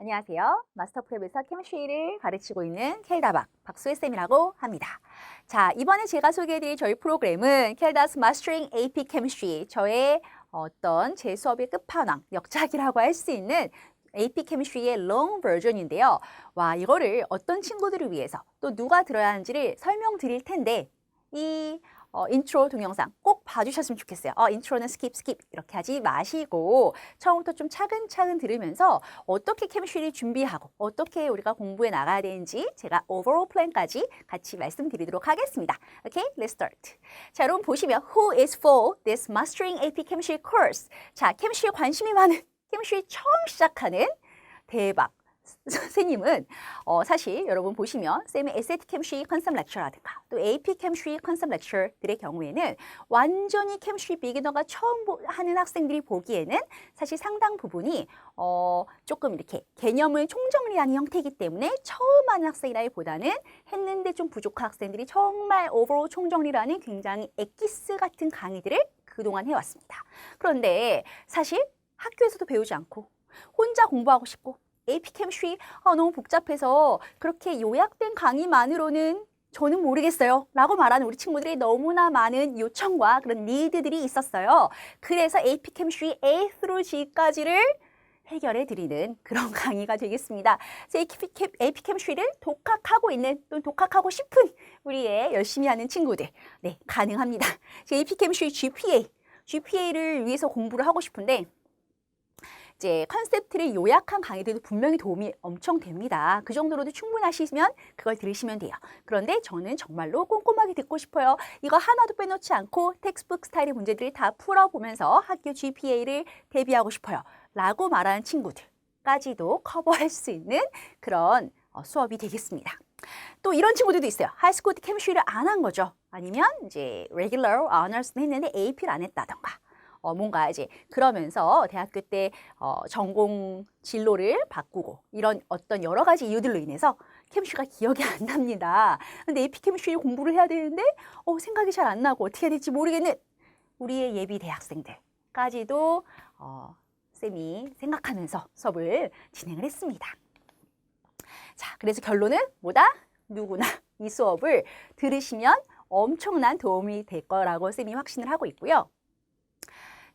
안녕하세요. 마스터프랩에서 케미스트리를 가르치고 있는 켈다박 박수혜쌤이라고 합니다. 자, 이번에 제가 소개해드릴 저희 프로그램은 켈다스 Mastering AP Chemistry, 저의 어떤 제 수업의 끝판왕, 역작이라고 할 수 있는 AP Chemistry의 long version인데요. 와, 이거를 어떤 친구들을 위해서 또 누가 들어야 하는지를 설명드릴 텐데 이 인트로 동영상 꼭 봐주셨으면 좋겠어요. 인트로는 스킵 이렇게 하지 마시고 처음부터 좀 차근차근 들으면서 어떻게 케미스트리를 준비하고 어떻게 우리가 공부해 나가야 되는지 제가 오버올 플랜까지 같이 말씀드리도록 하겠습니다. 오케이, let's start. 자, 여러분 보시면 Who is for this Mastering AP Chemistry course? 자, 케미스트리에 관심이 많은 케미스트리 처음 시작하는 대박 선생님은 사실 여러분 보시면 쌤의 에스테틱 케미스트리 컨셉 렉처라든가 또 AP 케미스트리 컨셉 렉처들의 경우에는 완전히 케미스트리 비기너가 처음 하는 학생들이 보기에는 사실 상당 부분이 조금 이렇게 개념을 총정리하는 형태이기 때문에 처음 하는 학생이라기보다는 했는데 좀 부족한 학생들이 정말 오버올 총정리를 하는 굉장히 엑기스 같은 강의들을 그동안 해왔습니다. 그런데 사실 학교에서도 배우지 않고 혼자 공부하고 싶고 AP 케미스트리 너무 복잡해서 그렇게 요약된 강의만으로는 저는 모르겠어요 라고 말하는 우리 친구들이 너무나 많은 요청과 그런 니드들이 있었어요. 그래서 AP 케미스트리 A through G까지를 해결해 드리는 그런 강의가 되겠습니다. AP 케미스트리를 독학하고 있는 또는 독학하고 싶은 우리의 열심히 하는 친구들, 네, 가능합니다. AP 케미스트리 GPA를 위해서 공부를 하고 싶은데 이제 컨셉트를 요약한 강의들도 분명히 도움이 엄청 됩니다. 그 정도로도 충분하시면 그걸 들으시면 돼요. 그런데 저는 정말로 꼼꼼하게 듣고 싶어요. 이거 하나도 빼놓지 않고 텍스트북 스타일의 문제들을 다 풀어보면서 학교 GPA를 대비하고 싶어요. 라고 말하는 친구들까지도 커버할 수 있는 그런 수업이 되겠습니다. 또 이런 친구들도 있어요. 하이스쿨 때 케미스트리를 안 한 거죠. 아니면 이제 레귤러 어너스는 했는데 AP를 안 했다던가. 뭔가 이제 그러면서 대학교 때 전공 진로를 바꾸고 이런 어떤 여러 가지 이유들로 인해서 케미스트리가 기억이 안 납니다. 근데 AP 케미스트리 공부를 해야 되는데 생각이 잘 안 나고 어떻게 해야 될지 모르겠는 우리의 예비 대학생들까지도 쌤이 생각하면서 수업을 진행을 했습니다. 자, 그래서 결론은 뭐다? 누구나 이 수업을 들으시면 엄청난 도움이 될 거라고 쌤이 확신을 하고 있고요.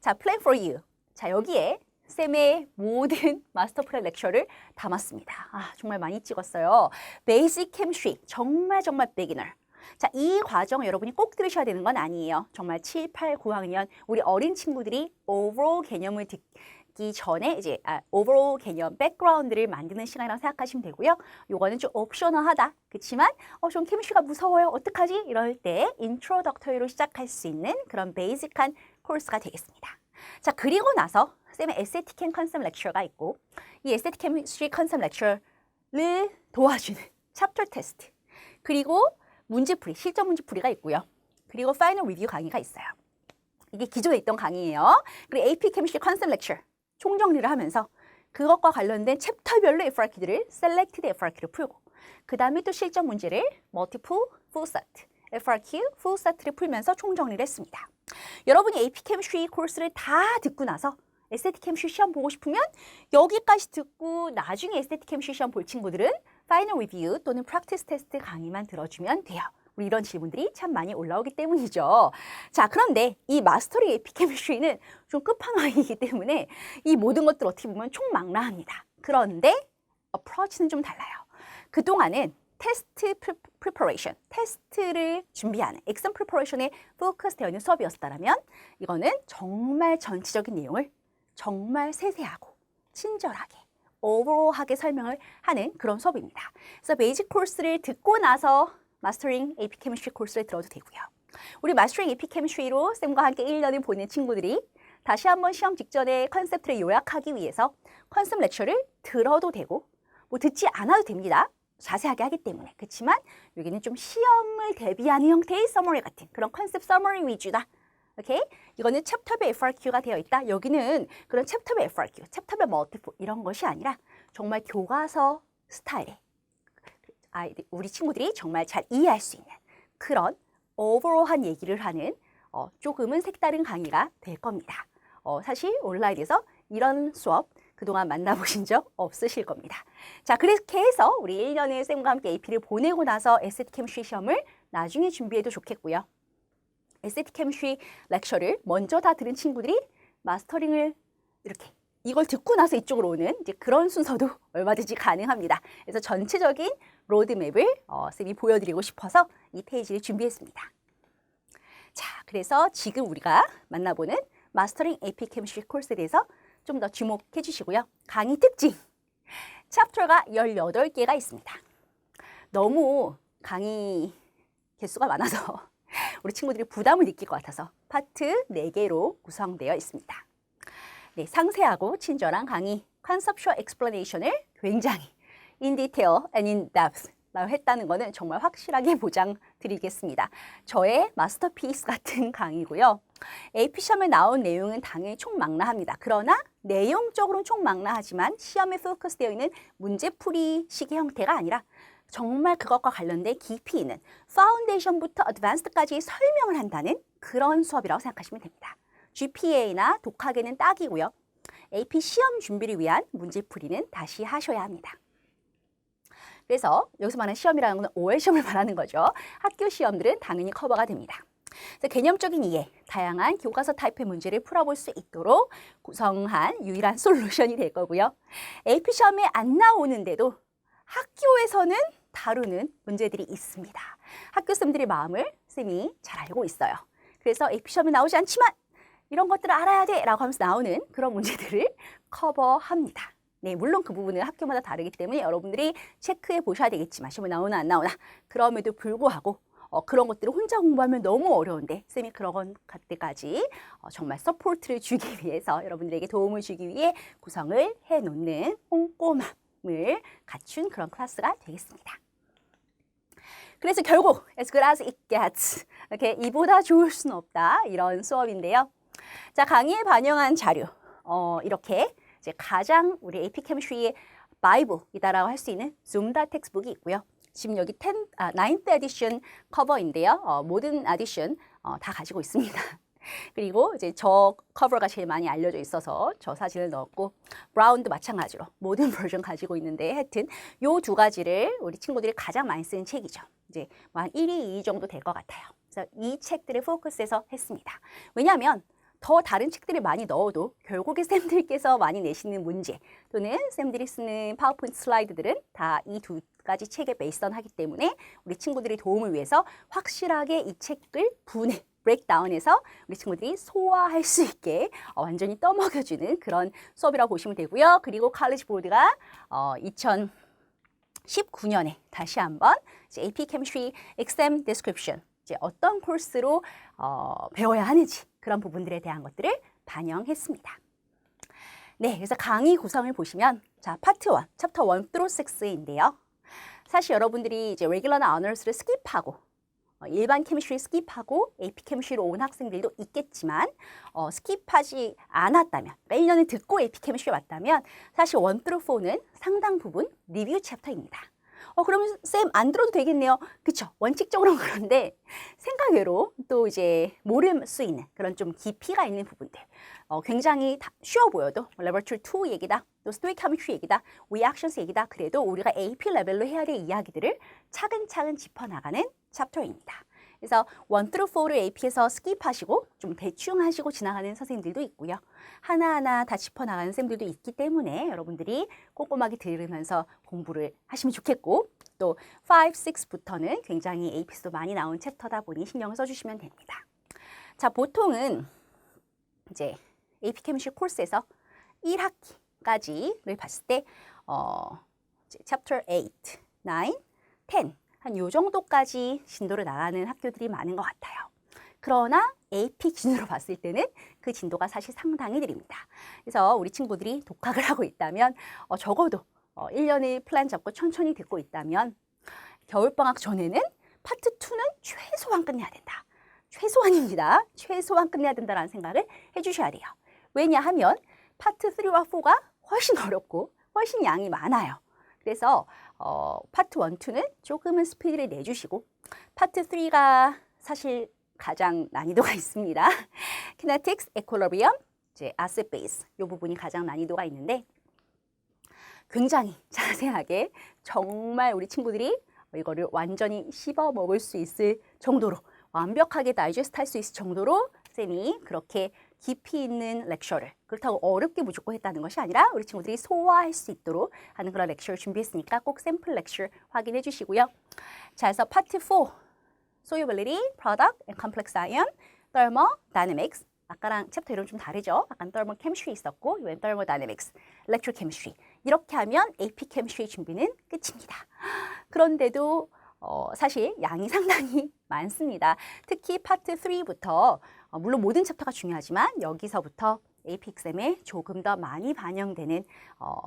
자, Plan for You. 자, 여기에 쌤의 모든 마스터 플랜 렉처를 담았습니다. 정말 많이 찍었어요. Basic Chemistry, 정말 beginner. 자, 이 과정 여러분이 꼭 들으셔야 되는 건 아니에요. 정말 7, 8, 9학년 우리 어린 친구들이 overall 개념을 듣기 전에 이제 overall 개념, 백그라운드를 만드는 시간이라고 생각하시면 되고요. 요거는 좀 옵셔널하다. 그렇지만 좀 케미스트리가 무서워요. 어떡하지? 이럴 때 인트로덕터리로 시작할 수 있는 그런 베이직한 코र्스가 되겠습니다. 자, 그리고 나서 쌤의 에스테틱 앤 컨셉 렉처가 있고 이 에스테틱 케미스트리 컨셉 렉처를 도와주는 챕터 테스트 그리고 문제풀이, 실전 문제풀이가 있고요. 그리고 파이널 리뷰 강의가 있어요. 이게 기존에 있던 강의예요. 그리고 AP 케미스트리 컨셉 렉처 총정리를 하면서 그것과 관련된 챕터별로 FRQ들을 셀렉티드 FRQ를 풀고 그 다음에 또 실전 문제를 멀티플, 풀 세트, FRQ, 풀 세트를 풀면서 총정리를 했습니다. 여러분이 AP 케미스트리 코र्스를 다 듣고 나서 에스테틱 케미스트리 시험 보고 싶으면 여기까지 듣고 나중에 에스테틱 케미스트리 시험 볼 친구들은 파이널 리뷰 또는 프랙티스 테스트 강의만 들어주면 돼요. 우리 이런 질문들이 참 많이 올라오기 때문이죠. 자, 그런데 이 마스터링 AP 케미스트리는 좀 끝판왕이기 때문에 이 모든 것들 어떻게 보면 총망라합니다. 그런데 어프로치는 좀 달라요. 그동안은 테스트 프리퍼레이션, 테스트를 준비하는 엑셈 프리퍼레이션에 포커스되어 있는 수업이었다면 이거는 정말 전체적인 내용을 정말 세세하고 친절하게 오버롤하게 설명을 하는 그런 수업입니다. 그래서 베이직 코र्스를 듣고 나서 마스터링 AP 케미스트리 코र्스를 들어도 되고요. 우리 마스터링 AP 케미스트리로 쌤과 함께 1년을 보낸 친구들이 다시 한번 시험 직전에 컨셉트를 요약하기 위해서 컨셉 렉처를 들어도 되고 뭐 듣지 않아도 됩니다. 자세하게 하기 때문에. 그렇지만 여기는 좀 시험을 대비하는 형태의 서머리 같은 그런 컨셉 서머리 위주다. 오케이? 이거는 챕터별 FRQ가 되어 있다. 여기는 그런 챕터별 FRQ, 챕터별 멀티플 이런 것이 아니라 정말 교과서 스타일의 우리 친구들이 정말 잘 이해할 수 있는 그런 오버롤한 얘기를 하는 조금은 색다른 강의가 될 겁니다. 사실 온라인에서 이런 수업 그동안 만나보신 적 없으실 겁니다. 자, 그렇게 해서 우리 1년을 쌤과 함께 AP를 보내고 나서 SAT 케미스트리 시험을 나중에 준비해도 좋겠고요. SAT 케미스트리 렉처를 먼저 다 들은 친구들이 마스터링을 이렇게 이걸 듣고 나서 이쪽으로 오는 이제 그런 순서도 얼마든지 가능합니다. 그래서 전체적인 로드맵을 쌤이 보여드리고 싶어서 이 페이지를 준비했습니다. 자, 그래서 지금 우리가 만나보는 마스터링 AP 케미스트리 코र्스에 대해서 좀 더 주목해 주시고요. 강의 특징, 챕터가 18개가 있습니다. 너무 강의 개수가 많아서 우리 친구들이 부담을 느낄 것 같아서 파트 4개로 구성되어 있습니다. 네, 상세하고 친절한 강의, conceptual explanation을 굉장히 in detail and in depth 라고 했다는 거는 정말 확실하게 보장드리겠습니다. 저의 마스터피스 같은 강의고요. AP 시험에 나온 내용은 당연히 총망라합니다. 그러나 내용적으로는 총망라하지만 시험에 포커스되어 있는 문제풀이식의 형태가 아니라 정말 그것과 관련된 깊이 있는 파운데이션부터 어드밴스드까지 설명을 한다는 그런 수업이라고 생각하시면 됩니다. GPA나 독학에는 딱이고요. AP 시험 준비를 위한 문제풀이는 다시 하셔야 합니다. 그래서 여기서 말하는 시험이라는 건 OL 시험을 말하는 거죠. 학교 시험들은 당연히 커버가 됩니다. 그래서 개념적인 이해, 다양한 교과서 타입의 문제를 풀어볼 수 있도록 구성한 유일한 솔루션이 될 거고요. AP 시험에 안 나오는데도 학교에서는 다루는 문제들이 있습니다. 학교 쌤들의 마음을 쌤이 잘 알고 있어요. 그래서 AP 시험에 나오지 않지만 이런 것들을 알아야 돼 라고 하면서 나오는 그런 문제들을 커버합니다. 네, 물론 그 부분은 학교마다 다르기 때문에 여러분들이 체크해 보셔야 되겠지만 시험에 나오나 안 나오나 그럼에도 불구하고 그런 것들을 혼자 공부하면 너무 어려운데 쌤이 그런 것들까지 정말 서포트를 주기 위해서 여러분들에게 도움을 주기 위해 구성을 해놓는 꼼꼼함을 갖춘 그런 클래스가 되겠습니다. 그래서 결국 as good as it gets 이렇게 이보다 좋을 수는 없다 이런 수업인데요. 자, 강의에 반영한 자료 이렇게 이제 가장 우리 AP 케미스트리의 바이블이다라고 할 수 있는 줌다 텍스트북이 있고요. 지금 여기 9th 에디션 커버인데요. 모든 에디션 다 가지고 있습니다. 그리고 이제 저 커버가 제일 많이 알려져 있어서 저 사진을 넣었고 브라운도 마찬가지로 모든 버전 가지고 있는데 하여튼 요 두 가지를 우리 친구들이 가장 많이 쓰는 책이죠. 이제 한 1위, 2위 정도 될 것 같아요. 그래서 이 책들을 포커스해서 했습니다. 왜냐하면 더 다른 책들을 많이 넣어도 결국에 쌤들께서 많이 내시는 문제 또는 쌤들이 쓰는 파워포인트 슬라이드들은 다 이 두 가지 책에 베이스던하기 때문에 우리 친구들의 도움을 위해서 확실하게 이 책을 브레이크다운해서 우리 친구들이 소화할 수 있게 완전히 떠먹여주는 그런 수업이라고 보시면 되고요. 그리고 칼리지 보드가 2019년에 다시 한번 AP Chemistry Exam Description 이제 어떤 코스로 배워야 하는지 그런 부분들에 대한 것들을 반영했습니다. 네, 그래서 강의 구성을 보시면 자, 파트 1, 챕터 1 through 6인데요. 사실 여러분들이 이제 레귤러나 어너스를 스킵하고 일반 케미스트리 스킵하고 AP 케미스트리로 온 학생들도 있겠지만 스킵하지 않았다면, 그러니까 1년을 듣고 AP 케미스트리 왔다면 사실 1 through 4는 상당 부분 리뷰 챕터입니다. 그러면 쌤 안 들어도 되겠네요. 그쵸? 원칙적으로는 그런데 생각외로 또 이제 모를 수 있는 그런 좀 깊이가 있는 부분들 굉장히 쉬워 보여도 레버처리 2 얘기다, 또 스토익 케미스트리 얘기다, 리액션스 얘기다 그래도 우리가 AP 레벨로 해야 될 이야기들을 차근차근 짚어나가는 챕터입니다. 그래서 1 through 4를 AP에서 스킵하시고 좀 대충 하시고 지나가는 선생님들도 있고요. 하나하나 다 짚어나가는 선생님들도 있기 때문에 여러분들이 꼼꼼하게 들으면서 공부를 하시면 좋겠고 또 5, 6부터는 굉장히 AP에서도 많이 나온 챕터다 보니 신경을 써주시면 됩니다. 자, 보통은 이제 AP 케미스트리 코스에서 1학기까지를 봤을 때 챕터 8, 9, 10 한 요 정도까지 진도를 나가는 학교들이 많은 것 같아요. 그러나 AP 기준으로 봤을 때는 그 진도가 사실 상당히 느립니다. 그래서 우리 친구들이 독학을 하고 있다면 적어도 1년의 플랜 잡고 천천히 듣고 있다면 겨울방학 전에는 파트 2는 최소한 끝내야 된다. 최소한입니다. 최소한 끝내야 된다는 생각을 해주셔야 돼요. 왜냐하면 파트 3와 4가 훨씬 어렵고 훨씬 양이 많아요. 그래서 파트 1, 2는 조금은 스피드를 내주시고 파트 3가 사실 가장 난이도가 있습니다. 키네틱스, 에콜로비엄, 이제 아셋 베이스 이 부분이 가장 난이도가 있는데 굉장히 자세하게 정말 우리 친구들이 이거를 완전히 씹어 먹을 수 있을 정도로 완벽하게 다이제스트 할 수 있을 정도로 쌤이 그렇게 깊이 있는 렉처를 그렇다고 어렵게 무조건 했다는 것이 아니라 우리 친구들이 소화할 수 있도록 하는 그런 렉처를 준비했으니까 꼭 샘플 렉처 확인해 주시고요. 자, 그래서 파트 4 Solubility, Product and Complex Ion, Thermodynamics 아까랑 챕터 이름 좀 다르죠? 약간 Thermochemistry 있었고 이번엔 Thermodynamics, Electrochemistry 이렇게 하면 AP Chemistry 준비는 끝입니다. 그런데도 사실 양이 상당히 많습니다. 특히 파트 3부터 물론 모든 챕터가 중요하지만 여기서부터 AP exam에 조금 더 많이 반영되는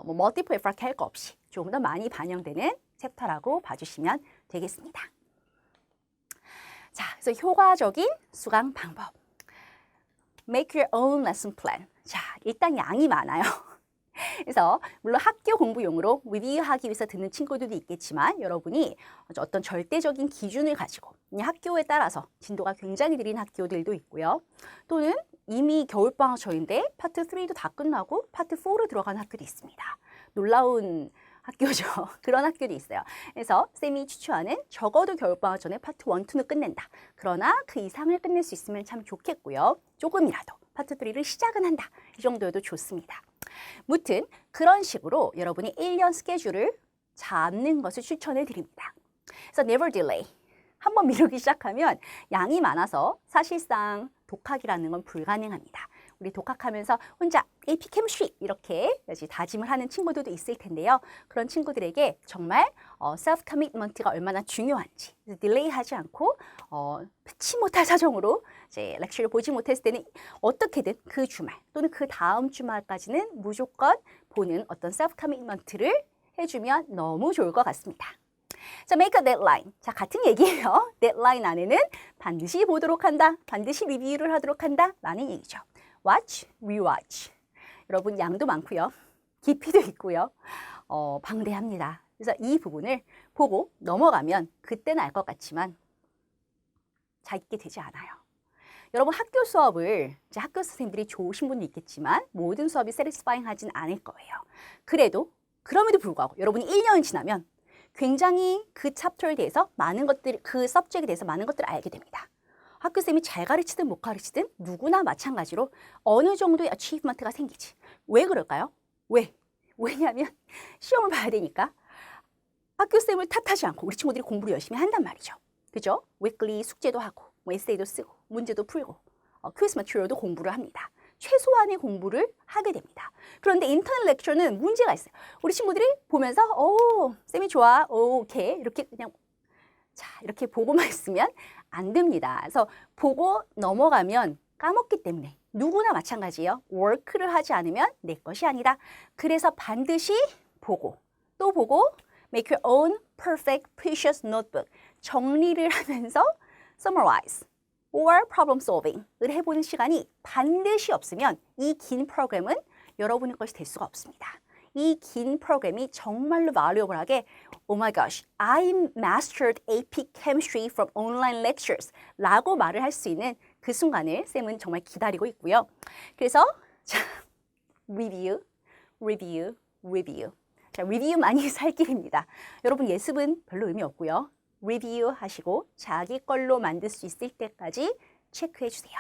multiple effort 할 거 없이 조금 더 많이 반영되는 챕터라고 봐주시면 되겠습니다. 자, 그래서 효과적인 수강 방법. Make your own lesson plan. 자, 일단 양이 많아요. 그래서 물론 학교 공부용으로 리뷰하기 위해서 듣는 친구들도 있겠지만 여러분이 어떤 절대적인 기준을 가지고 학교에 따라서 진도가 굉장히 느린 학교들도 있고요. 또는 이미 겨울방학 전인데 파트 3도 다 끝나고 파트 4로 들어가는 학교도 있습니다. 놀라운 학교죠. 그런 학교도 있어요. 그래서 쌤이 추천하는 적어도 겨울방학 전에 파트 1, 2는 끝낸다. 그러나 그 이상을 끝낼 수 있으면 참 좋겠고요. 조금이라도 파트 3를 시작은 한다. 이 정도여도 좋습니다. 무튼 그런 식으로 여러분이 1년 스케줄을 잡는 것을 추천해 드립니다. 그래서 never delay. 한번 미루기 시작하면 양이 많아서 사실상 독학이라는 건 불가능합니다. 우리 독학하면서 혼자 AP Chemistry 이렇게 다짐을 하는 친구들도 있을 텐데요. 그런 친구들에게 정말 self commitment가 얼마나 중요한지 딜레이하지 않고 피치 못할 사정으로 이제 렉처를 보지 못했을 때는 어떻게든 그 주말 또는 그 다음 주말까지는 무조건 보는 어떤 self commitment를 해주면 너무 좋을 것 같습니다. 자, make a deadline. 자, 같은 얘기예요. 데드라인 안에는 반드시 보도록 한다. 반드시 리뷰를 하도록 한다. 라는 얘기죠. watch, rewatch. 여러분 양도 많고요. 깊이도 있고요. 방대합니다. 그래서 이 부분을 보고 넘어가면 그때는 알 것 같지만 잘 있게 되지 않아요. 여러분 학교 수업을 이제 학교 선생님들이 좋으신 분도 있겠지만 모든 수업이 satisfying 하진 않을 거예요. 그럼에도 불구하고 여러분이 1년이 지나면 굉장히 그 챕터에 대해서 많은 것들, 그 서브젝트에 대해서 많은 것들을 알게 됩니다. 학교쌤이 잘 가르치든 못 가르치든 누구나 마찬가지로 어느 정도의 achievement가 생기지. 왜 그럴까요? 왜냐하면 시험을 봐야 되니까 학교쌤을 탓하지 않고 우리 친구들이 공부를 열심히 한단 말이죠. 그죠? weekly 숙제도 하고, 에세이도 쓰고, 문제도 풀고, 퀴즈 매튜얼도 공부를 합니다. 최소한의 공부를 하게 됩니다. 그런데 인터넷 렉처는 문제가 있어요. 우리 친구들이 보면서 쌤이 좋아, 오케이 이렇게 그냥 자 이렇게 보고만 있으면 안 됩니다. 그래서 보고 넘어가면 까먹기 때문에 누구나 마찬가지예요. 워크를 하지 않으면 내 것이 아니다. 그래서 반드시 보고 또 보고 make your own perfect precious notebook 정리를 하면서 summarize or problem solving을 해보는 시간이 반드시 없으면 이 긴 프로그램은 여러분의 것이 될 수가 없습니다. 이 긴 프로그램이 정말로 valuable하게 Oh my gosh, I mastered AP Chemistry from online lectures 라고 말을 할 수 있는 그 순간을 쌤은 정말 기다리고 있고요. 그래서 자, review. 자, 리뷰 많이 살 길입니다. 여러분 예습은 별로 의미 없고요. 리뷰 하시고 자기 걸로 만들 수 있을 때까지 체크해 주세요.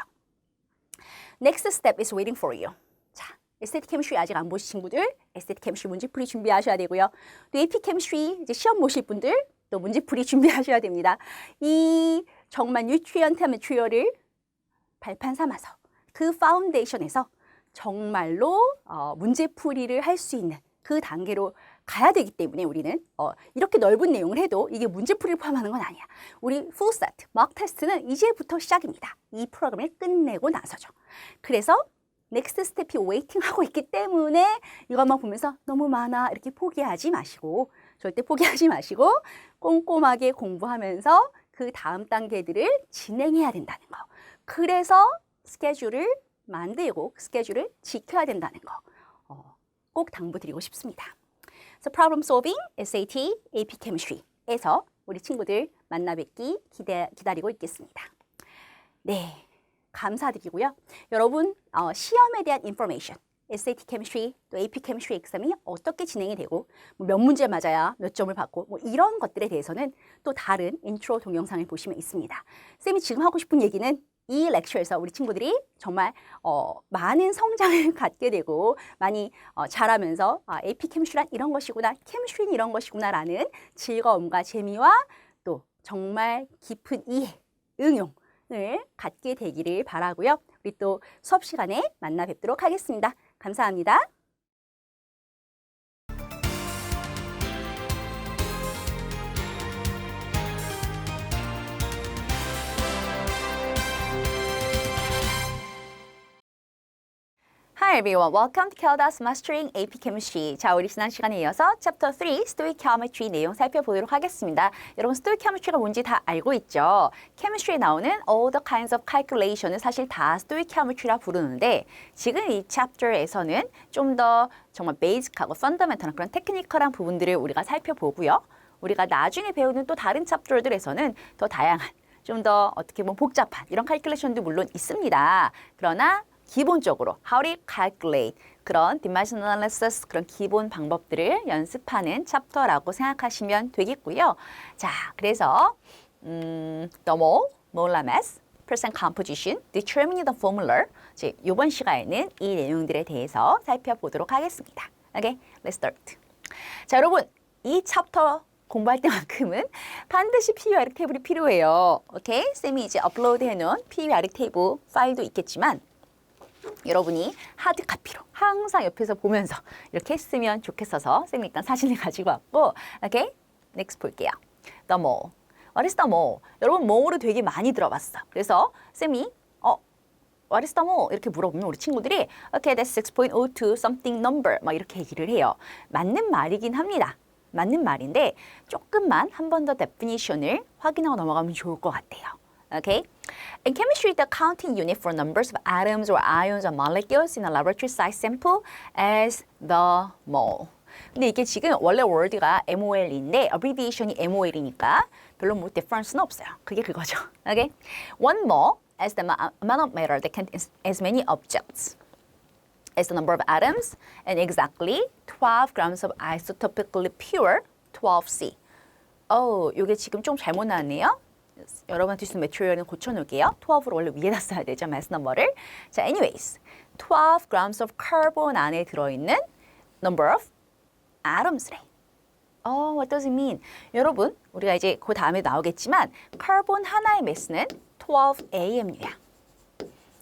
Next step is waiting for you. 자, 에스테틱 케미스트리 아직 안 보신 친구들 에스테틱 케미스트리 문제풀이 준비하셔야 되고요. 또 AP 케미스트리 이제 시험 보실 분들 또 문제풀이 준비하셔야 됩니다. 이 정말 뉴트리언트 매트리얼을 발판 삼아서 그 파운데이션에서 정말로 문제풀이를 할 수 있는 그 단계로 가야 되기 때문에 우리는 이렇게 넓은 내용을 해도 이게 문제풀이를 포함하는 건 아니야. 우리 풀 세트, mock 테스트는 이제부터 시작입니다. 이 프로그램을 끝내고 나서죠. 그래서 넥스트 스텝이 웨이팅 하고 있기 때문에 이것만 보면서 너무 많아 이렇게 포기하지 마시고 절대 포기하지 마시고 꼼꼼하게 공부하면서 그 다음 단계들을 진행해야 된다는 거. 그래서 스케줄을 만들고 스케줄을 지켜야 된다는 거. 꼭 당부드리고 싶습니다. So problem solving, SAT, AP Chemistry에서 우리 친구들 만나 뵙기 기다리고 있겠습니다. 네, 감사드리고요. 여러분 시험에 대한 information, SAT Chemistry, 또 AP Chemistry exam이 어떻게 진행이 되고 몇 문제 맞아야 몇 점을 받고 이런 것들에 대해서는 또 다른 인트로 동영상을 보시면 있습니다. 쌤이 지금 하고 싶은 얘기는 이 렉처에서 우리 친구들이 정말 많은 성장을 갖게 되고 많이 잘하면서 AP Chemistry란 이런 것이구나, Chemistry는 이런 것이구나 라는 즐거움과 재미와 또 정말 깊은 이해, 응용을 갖게 되기를 바라고요. 우리 또 수업 시간에 만나 뵙도록 하겠습니다. 감사합니다. Hi everyone, welcome to Kelda's Mastering AP Chemistry. 자, 우리 지난 시간에 이어서 Chapter 3 Stoichiometry 내용 살펴보도록 하겠습니다. 여러분, Stoichiometry가 뭔지 다 알고 있죠? Chemistry에 나오는 all the kinds of calculation을 사실 다 Stoichiometry라 부르는데 지금 이 챕터에서는 좀 더 정말 베이직하고 펀더멘털한 그런 테크니컬한 부분들을 우리가 살펴보고요. 우리가 나중에 배우는 또 다른 챕터들에서는 더 다양한, 좀 더 어떻게 보면 복잡한 이런 calculation도 물론 있습니다. 그러나 기본적으로 how to calculate 그런 dimensional analysis 그런 기본 방법들을 연습하는 챕터라고 생각하시면 되겠고요. 자, 그래서 the mole, molar mass, percent composition, determining the formula. 이번 시간에는 이 내용들에 대해서 살펴보도록 하겠습니다. Okay, let's start. 자, 여러분, 이 챕터 공부할 때만큼은 반드시 PURX 테이블이 필요해요. 오케이? 쌤이 이제 업로드 해놓은 PURX 테이블 파일도 있겠지만 여러분이 하드 카피로 항상 옆에서 보면서 이렇게 했으면 좋겠어서 쌤이 일단 사진을 가지고 왔고, 오케이? 넥스트 볼게요. The mole. What is the mole? 여러분 mole를 되게 많이 들어봤어. 그래서 쌤이 What is the mole? 이렇게 물어보면 우리 친구들이 Okay, that's 6.02 something number 막 이렇게 얘기를 해요. 맞는 말이긴 합니다. 맞는 말인데 조금만 한 번 더 definition을 확인하고 넘어가면 좋을 것 같아요. Okay? In chemistry, the counting unit for numbers of atoms or ions or molecules in a laboratory size sample is the mole. 근데 이게 지금 원래 word가 MOL인데 abbreviation이 MOL이니까 별로 뭐 difference는 없어요. 그게 그거죠. Okay? One mole is the amount of matter that contains as many objects as the number of atoms and exactly 12 grams of isotopically pure 12C. 이게 지금 좀 잘못 나왔네요. 여러분한테 있는 매트리얼은 고쳐놓을게요. 12를 원래 위에다 써야 되죠, mass number를. 자, anyways, 12 grams of carbon 안에 들어있는 number of atoms래. What does it mean? 여러분, 우리가 이제 그 다음에 나오겠지만 카본 하나의 매스는 12AMU야.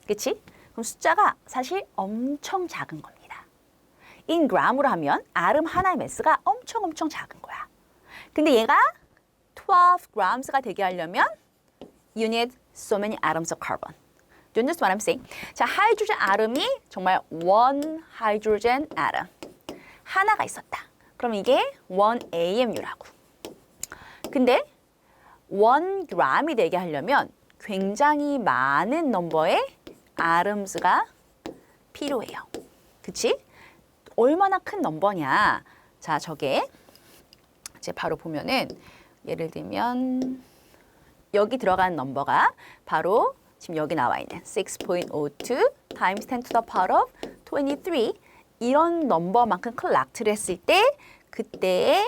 그치? 그럼 숫자가 사실 엄청 작은 겁니다. in gram으로 하면 아tom 하나의 매스가 엄청 작은 거야. 근데 얘가 12 grams가 되게 하려면 you need so many atoms of carbon. Do you understand what I'm saying? 자, 하이드로젠 아tom이 정말 one hydrogen atom. 하나가 있었다. 그럼 이게 1AMU라고. 근데 1g이 되게 하려면 굉장히 많은 넘버의 atoms가 필요해요. 그치? 얼마나 큰 넘버냐? 자, 저게 이제 바로 보면은 예를 들면 여기 들어가는 넘버가 바로 지금 여기 나와 있는 6.02 times 10 to the power of 23 이런 넘버만큼 큰 락트를 했을 때 그때의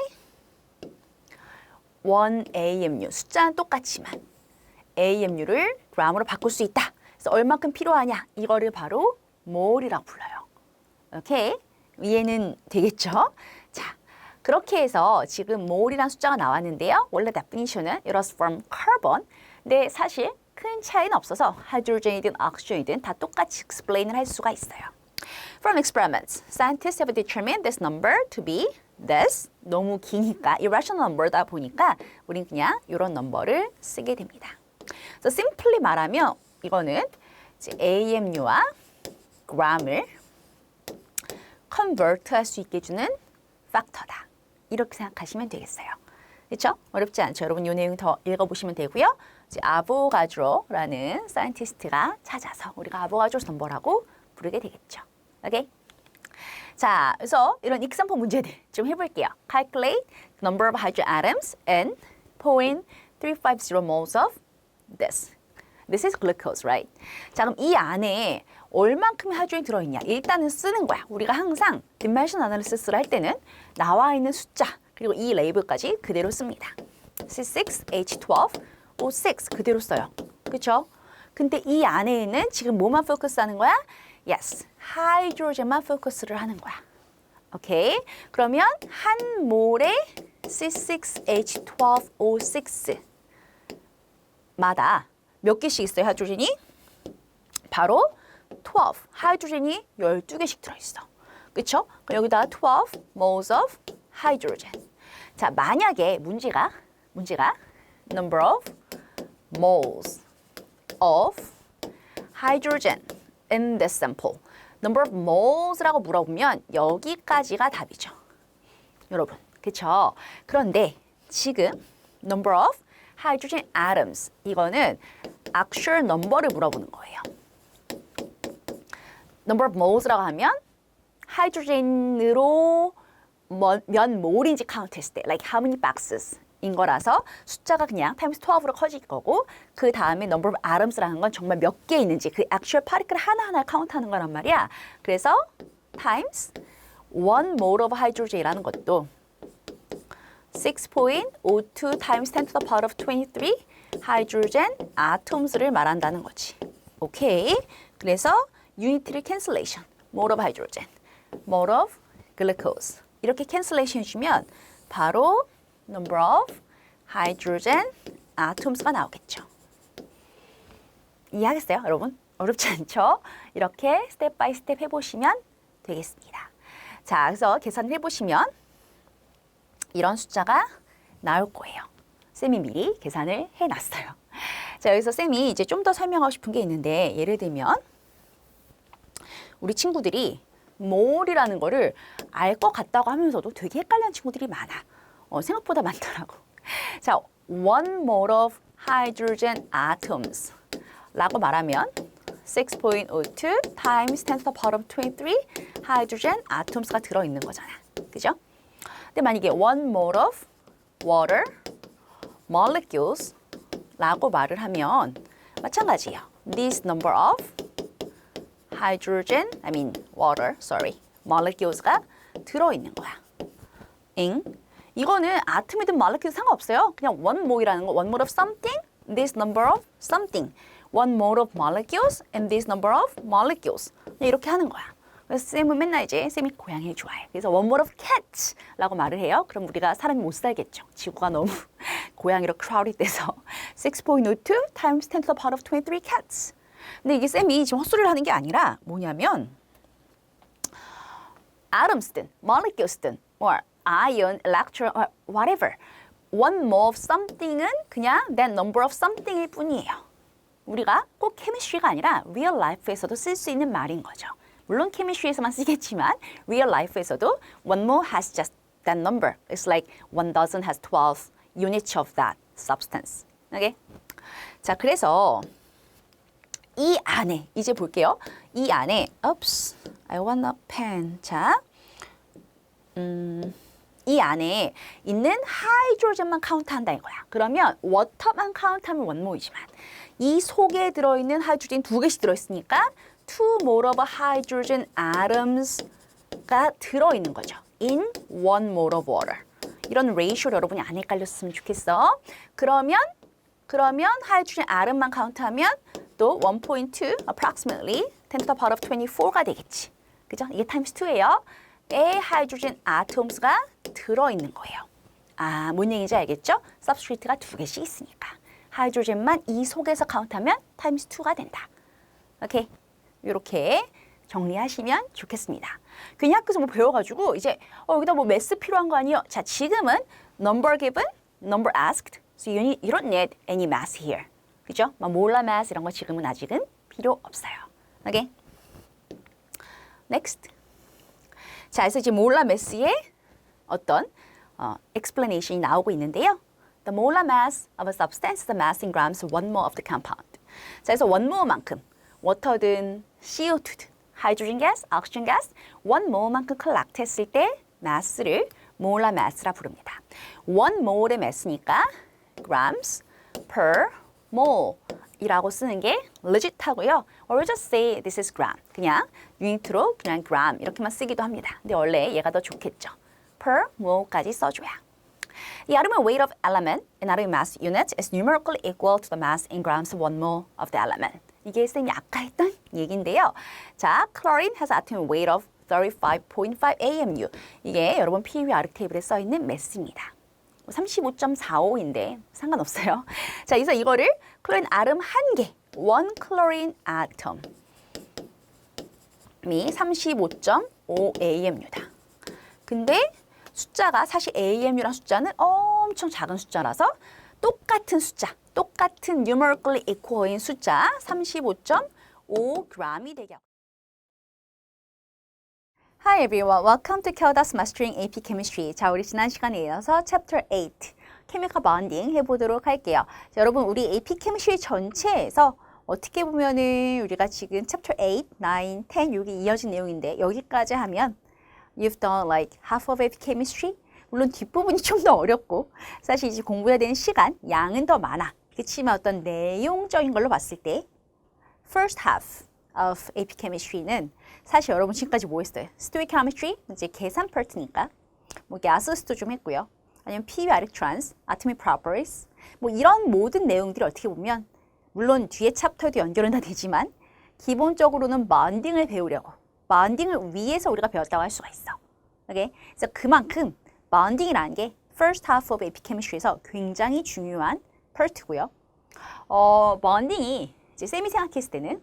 1AMU 숫자는 똑같지만 AMU를 gram으로 바꿀 수 있다. 그래서 얼마큼 필요하냐? 이거를 바로 몰이라고 불러요. 오케이? 이해는 되겠죠? 자, 그렇게 해서 지금 몰이라는 숫자가 나왔는데요. 원래 definition은 it was from carbon. 근데 사실 큰 차이는 없어서 하이드로젠이든 오xygen이든 다 똑같이 explain을 할 수가 있어요. From experiments, scientists have determined this number to be this. 너무 기니까 irrational number다 보니까 우린 그냥 이런 넘버를 쓰게 됩니다. So simply 말하면 이거는 이제 AMU와 gram을 convert 할 수 있게 해주는 팩터다. 이렇게 생각하시면 되겠어요. 그렇죠? 어렵지 않죠? 여러분 이 내용 더 읽어보시면 되고요. 이제 아보가드로라는 사이언티스트가 찾아서 우리가 아보가드로 넘버라고 부르게 되겠죠. 오케이? 자, 그래서 이런 example 문제들 좀 해볼게요. Calculate the number of hydrogen atoms and 0.350 moles of this. This is glucose, right? 자, 그럼 이 안에 얼만큼의 하이드로젠이 들어있냐. 일단은 쓰는 거야. 우리가 항상 디멘션 애널리시스를 할 때는 나와 있는 숫자 그리고 이 레이블까지 그대로 씁니다. C6H12O6 그대로 써요. 그렇죠? 근데 이 안에는 지금 뭐만 포커스하는 거야? Yes, 하이드로젠만 포커스를 하는 거야. 오케이? 그러면 한 몰의 C6H12O6 마다 몇 개씩 있어요, 하이드로젠이? 바로 12. 하이드로젠이 12개씩 들어있어. 그쵸? 그럼 여기다 12 moles of hydrogen. 자, 만약에 문제가 number of moles of hydrogen in this sample. number of moles라고 물어보면 여기까지가 답이죠. 여러분, 그쵸? 그런데 지금 number of hydrogen atoms 이거는 actual number를 물어보는 거예요. number of moles라고 하면 하이드로젠으로 몇 몰인지 카운트했을 때 like how many boxes 인 거라서 숫자가 그냥 times 12로 커질 거고 그 다음에 number of atoms라는 건 정말 몇 개 있는지 그 actual particle 하나하나 카운트하는 거란 말이야. 그래서 times 1 mole of hydrogen이라는 것도 6.02 times 10 to the power of 23 hydrogen atoms를 말한다는 거지. 오케이. 그래서 unitary cancellation. mole of hydrogen, mole of glucose. 이렇게 cancellation 해주면 바로 number of hydrogen atoms가 나오겠죠. 이해하겠어요, 여러분? 어렵지 않죠? 이렇게 스텝 바이 스텝 해보시면 되겠습니다. 자, 그래서 계산을 해보시면 이런 숫자가 나올 거예요. 쌤이 미리 계산을 해놨어요. 자, 여기서 쌤이 이제 좀 더 설명하고 싶은 게 있는데 예를 들면 우리 친구들이 몰이라는 거를 알 것 같다고 하면서도 되게 헷갈리는 친구들이 많아. 생각보다 많더라고. 자, 1 mole of hydrogen atoms 라고 말하면 6.02 times 10 to the power of 23 hydrogen atoms가 들어있는 거잖아. 그죠? 근데 만약에 1 mole of water molecules 라고 말을 하면 마찬가지예요. This number of hydrogen, molecules가 들어있는 거야. 이거는 아톰이든 molecule 상관없어요. 그냥 one mole이라는 거, one mole of something, this number of something. one mole of molecules and this number of molecules. 이렇게 하는 거야. 그래서 쌤은 맨날 이제 쌤이 고양이를 좋아해. 그래서 one mole of cats라고 말을 해요. 그럼 우리가 사람이 못 살겠죠. 지구가 너무 고양이로 crowded 돼서 6.02 times 10 to the power of 23 cats. 근데 이게 쌤이 지금 헛소리를 하는 게 아니라 뭐냐면 atoms든 molecules든 or ion, electron, or whatever. one mole of something은 그냥 that number of something일 뿐이에요. 우리가 꼭 chemistry가 아니라 real life에서도 쓸 수 있는 말인 거죠. 물론 chemistry에서만 쓰겠지만 real life에서도 one mole has just that number. It's like one dozen has 12 units of that substance. 오케이? 자, 그래서 이 안에 이제 볼게요. 이 안에 oops, I want a pen. 자, 이 안에 있는 하이드로젠만 카운트한다 이거야. 그러면 워터만 카운트하면 원모이지만 이 속에 들어있는 하이드로젠 2개씩 들어있으니까 2 mole of hydrogen atoms가 들어있는 거죠. in 1 mole of water. 이런 레이쇼를 여러분이 안 헷갈렸으면 좋겠어. 그러면 하이드로젠 atom만 카운트하면 또 1.2 approximately 10 to the power of 24가 되겠지. 그죠? 이게 times 2예요. 에 하이드로젠 atoms가 들어있는 거예요. 아, 뭔 얘기인지 알겠죠? substrate가 2개씩 있으니까. 하이드로젠만 이 속에서 카운트하면 times 2가 된다. 오케이? 이렇게 정리하시면 좋겠습니다. 괜히 학교에서 뭐 배워가지고 이제 여기다 뭐 매스 필요한 거 아니에요? 자, 지금은 number given, number asked. So you don't need any mass here. 그죠? 막 몰라 mass 이런 거 지금은 아직은 필요 없어요. 오케이? Next. 자, 그래서 이제 몰라 mass의 어떤 explanation이 나오고 있는데요. The molar mass of a substance is the mass in grams of 1 mole of the compound. 자, 그래서 1 mole만큼 워터든 CO2든 하이드로젠 가스, 오xygen 가스 1 mole만큼 collect 했을 때 mass를 molar mass라 부릅니다. 1 mole의 mass니까 grams per mole 이라고 쓰는 게 legit하고요. Or just say this is gram. 그냥 유니트로 그냥 gram 이렇게만 쓰기도 합니다. 근데 원래 얘가 더 좋겠죠. per mole까지 써줘야. The atomic weight of element in atomic mass unit is numerically equal to the mass in grams of 1 mole of the element. 이게 쌤이 아까 했던 얘기인데요. 자, chlorine has atomic weight of 35.5 AMU. 이게 여러분 PV 아르크 테이블에 써 있는 매스입니다. 35.45인데 상관없어요. 자, 그래서 이거를 클로린 아tom 한 개, one chlorine atom이 35.5 AMU다. 근데 숫자가 사실 AMU란 숫자는 엄청 작은 숫자라서 똑같은 숫자, 똑같은 numerically equal인 숫자 35.5 gram이 되게 하고. Hi everyone, welcome to Keldas Mastering AP Chemistry. 자, 우리 지난 시간에 이어서 Chapter 8, Chemical Bonding 해보도록 할게요. 자, 여러분, 우리 AP Chemistry 전체에서 어떻게 보면은 우리가 지금 Chapter 8, 9, 10 여기 이어진 내용인데 여기까지 하면 You've done like half of AP Chemistry. 물론 뒷부분이 좀 더 어렵고 사실 이제 공부해야 되는 시간, 양은 더 많아. 그렇지만 어떤 내용적인 걸로 봤을 때 First half of AP Chemistry는 사실 여러분 지금까지 뭐 했어요? Stoichiometry, 이제 계산 파트니까 뭐 gaseous도 좀 했고요. 아니면 PV electrons, atomic properties 뭐 이런 모든 내용들이 어떻게 보면 물론 뒤에 챕터에도 연결은 다 되지만 기본적으로는 bonding을 배우려고 bonding을 위해서 우리가 배웠다고 할 수가 있어. 오케이? 그래서 그만큼 bonding이라는 게 first half of AP Chemistry에서 굉장히 중요한 파트고요. bonding이 이제 쌤이 생각했을 때는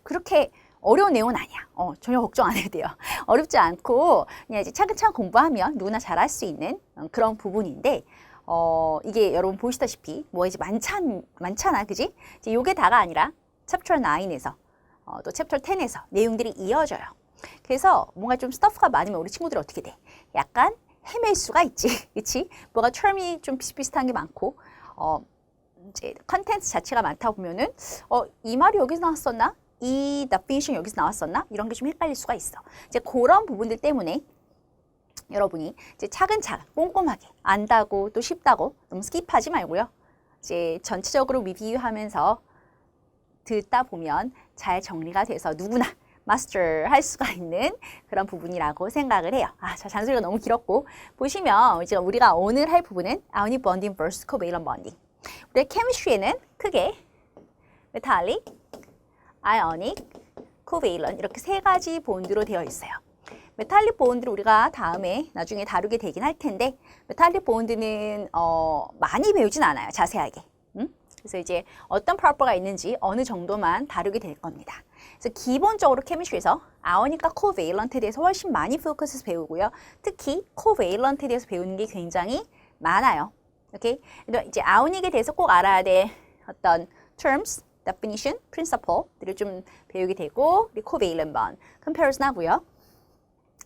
그렇게 어려운 내용은 아니야. 전혀 걱정 안 해도 돼요. 어렵지 않고 그냥 이제 차근차근 공부하면 누구나 잘할 수 있는 그런 부분인데 이게 여러분 보시다시피 뭐 이제 많잖아, 그지? 이제 요게 다가 아니라 챕터 9에서 또 챕터 10에서 내용들이 이어져요. 그래서 뭔가 좀 스터프가 많으면 우리 친구들이 어떻게 돼? 약간 헤맬 수가 있지, 그렇지? 뭐가 term이 좀 비슷비슷한 게 많고 이제 컨텐츠 자체가 많다 보면은 이 말이 여기서 나왔었나? 이 definition 여기서 나왔었나? 이런 게 좀 헷갈릴 수가 있어. 이제 그런 부분들 때문에 여러분이 이제 차근차근 꼼꼼하게 안다고 또 쉽다고 너무 스킵하지 말고요. 이제 전체적으로 리뷰하면서 듣다 보면 잘 정리가 돼서 누구나 마스터 할 수가 있는 그런 부분이라고 생각을 해요. 자, 잔소리가 너무 길었고 보시면 이제 우리가 오늘 할 부분은 ionic bonding versus covalent bonding. 우리 케미스트리에는 크게 metallic, ionic, covalent 이렇게 세 가지 본드로 되어 있어요. 메탈릭 본드를 우리가 다음에 나중에 다루게 되긴 할 텐데 메탈릭 본드는 많이 배우진 않아요. 자세하게. 그래서 이제 어떤 파워가 있는지 어느 정도만 다루게 될 겁니다. 그래서 기본적으로 케미스트리에서 아오닉과 코베일런트에 대해서 훨씬 많이 포커스해서 배우고요. 특히 코베일런트에 대해서 배우는 게 굉장히 많아요. 오케이? 이제 아오닉에 대해서 꼭 알아야 될 어떤 terms, definition, principle들을 좀 배우게 되고 우리 covalent bond, comparison 하고요.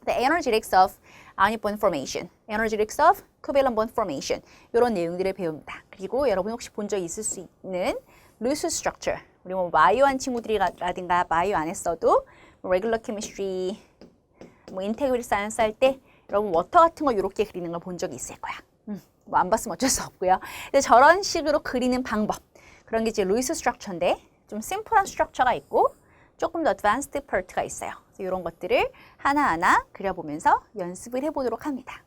The energetics of ionic bond formation, energetics of covalent bond formation 이런 내용들을 배웁니다. 그리고 여러분 혹시 본 적 있을 수 있는 loose structure, 우리 뭐 마이오한 친구들이라든가 마이오 안 했어도 regular chemistry, 뭐 integrated science 할 때 여러분 워터 같은 거 이렇게 그리는 걸 본 적이 있을 거야. 뭐 안 봤으면 어쩔 수 없고요. 근데 저런 식으로 그리는 방법, 그런 게 이제 루이스 스트럭처인데 좀 심플한 스트럭처가 있고 조금 더 advanced part가 있어요. 그래서 이런 것들을 하나하나 그려보면서 연습을 해보도록 합니다.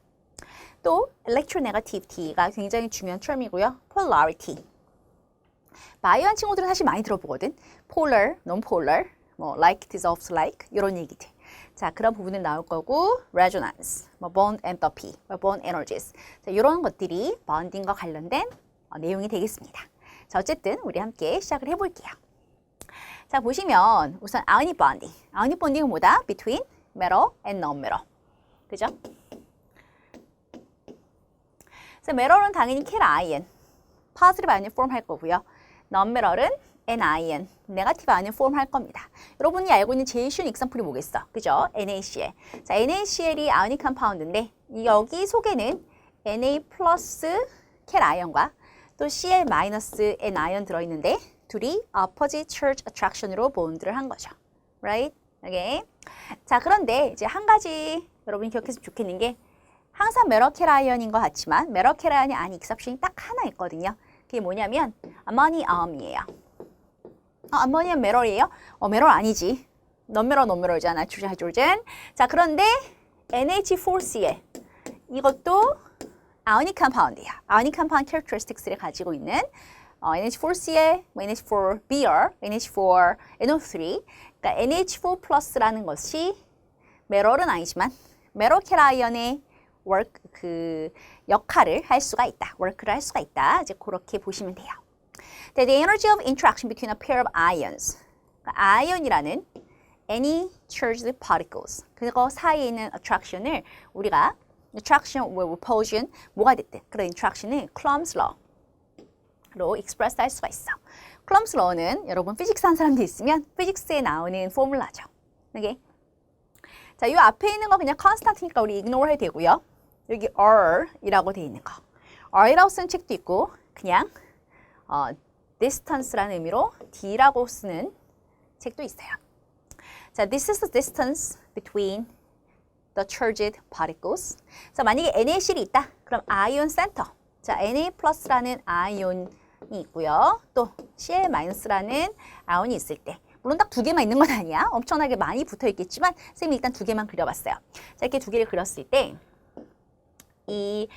또 electronegativity가 굉장히 중요한 term이고요. polarity. 마이오한 친구들은 사실 많이 들어보거든. polar, non-polar, 뭐 like, dissolves like 이런 얘기들. 자, 그런 부분은 나올 거고 resonance, 뭐 bond enthalpy, 뭐 bond energies. 자, 이런 것들이 bonding과 관련된 내용이 되겠습니다. 자, 어쨌든 우리 함께 시작을 해볼게요. 자, 보시면 우선 ionic bonding. ionic bonding은 뭐다? Between metal and non-metal. 그죠? 그래서 metal은 당연히 cation, positive ion form 할 거고요. non-metal은 anion, 네거티브 아니온 폼 할 겁니다. 여러분이 알고 있는 제일 쉬운 example이 뭐겠어? 그죠? NaCl. 자, NaCl이 아오닉 컴파운드인데 여기 속에는 Na 플러스 캣아이언과 또 Cl 마이너스 N아이언 들어있는데 둘이 opposite charge attraction으로 본드를 한 거죠. Right? 오케이. 자, 그런데 이제 한 가지 여러분이 기억했으면 좋겠는 게 항상 메러켈아이언인 것 같지만 메러켈아이언이 아닌 exception이 딱 하나 있거든요. 그게 뭐냐면 아모니엄이에요. 암모니엄 메럴이에요? 메럴 아니지. 논메럴잖아. 나이트로젠, 하이드로젠. 자, 그런데 NH4Cl 이것도 아오닉 컴파운드야. 아오닉 컴파운드 캐릭터리스틱스를 가지고 있는 NH4Cl, NH4Br, NH4NO3. 그러니까 NH4 플러스라는 것이 메럴은 아니지만 메럴 캐라이언의 역할을 할 수가 있다. 워크를 할 수가 있다. 이제 그렇게 보시면 돼요. The energy of interaction between a pair of ions. 그러니까 아이언이라는 any charged particles. 그거 사이에 있는 attraction을 우리가 attraction or repulsion 뭐가 됐든 그런 interaction을 Coulomb's law로 express 할 수가 있어. Coulomb's law는 여러분 피직스 한 사람도 있으면 피직스에 나오는 포뮬라죠. 오케이? 자, 이 앞에 있는 거 그냥 constant니까 우리 ignore 해도 되고요. 여기 R이라고 돼 있는 거. R이라고 쓴 책도 있고 그냥 distance라는 의미로 D라고 쓰는 책도 있어요. 자, this is the distance between the charged particles. 자, 만약에 NaCl이 있다. 그럼 아이온 센터. 자, Na+라는 아이온이 있고요. 또 Cl-라는 아이온이 있을 때. 물론 딱 두 개만 있는 건 아니야. 엄청나게 많이 붙어 있겠지만 쌤이 일단 두 개만 그려봤어요. 자, 이렇게 두 개를 그렸을 때 이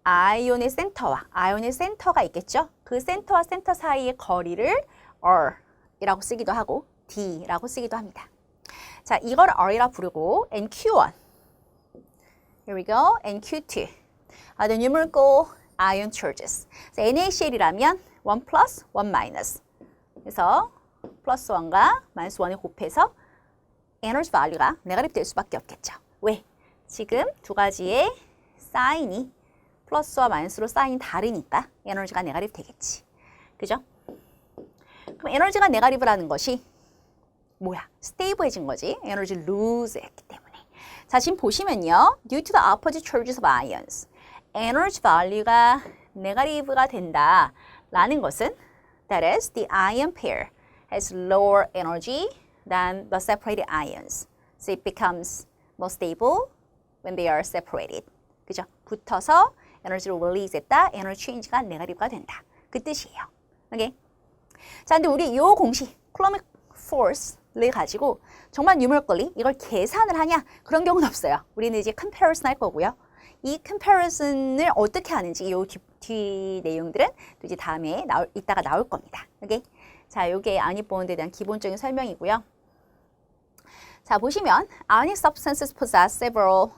아이온의 센터와 아이온의 센터가 있겠죠. 그 센터와 센터 사이의 거리를 R이라고 쓰기도 하고 D라고 쓰기도 합니다. 자, 이걸 R이라 부르고 NQ1. Here we go. NQ2. The numerical ion charges. NaCl이라면 1 plus, 1 minus. 그래서 플러스 1과 마이너스 1을 곱해서 에너지 밸류가 네거티브 될 수밖에 없겠죠. 왜? 지금 두 가지의 사인이 플러스와 마이너스로 사인이 다르니까 에너지가 네거티브 되겠지. 그죠? 그럼 에너지가 네거티브라는 것이 뭐야? 스테이블해진 거지. 에너지 루즈 했기 때문에. 자, 지금 보시면요. Due to the opposite charges of ions. 에너지 밸류가 네거티브가 된다라는 것은 that is, the ion pair has lower energy than the separated ions. So it becomes more stable when they are separated. 그죠? 붙어서 에너지를 release했다. 에너지 체인지가 네거티브가 된다. 그 뜻이에요. 오케이? 자, 근데 우리 이 공식, Coulombic force를 가지고 정말 numerically 이걸 계산을 하냐? 그런 경우는 없어요. 우리는 이제 comparison 할 거고요. 이 comparison을 어떻게 하는지 이 뒤 내용들은 또 이제 다음에 이따가 나올 겁니다. 오케이? 자, 요게 아오닉 본드에 대한 기본적인 설명이고요. 자, 보시면 ionic substances possess several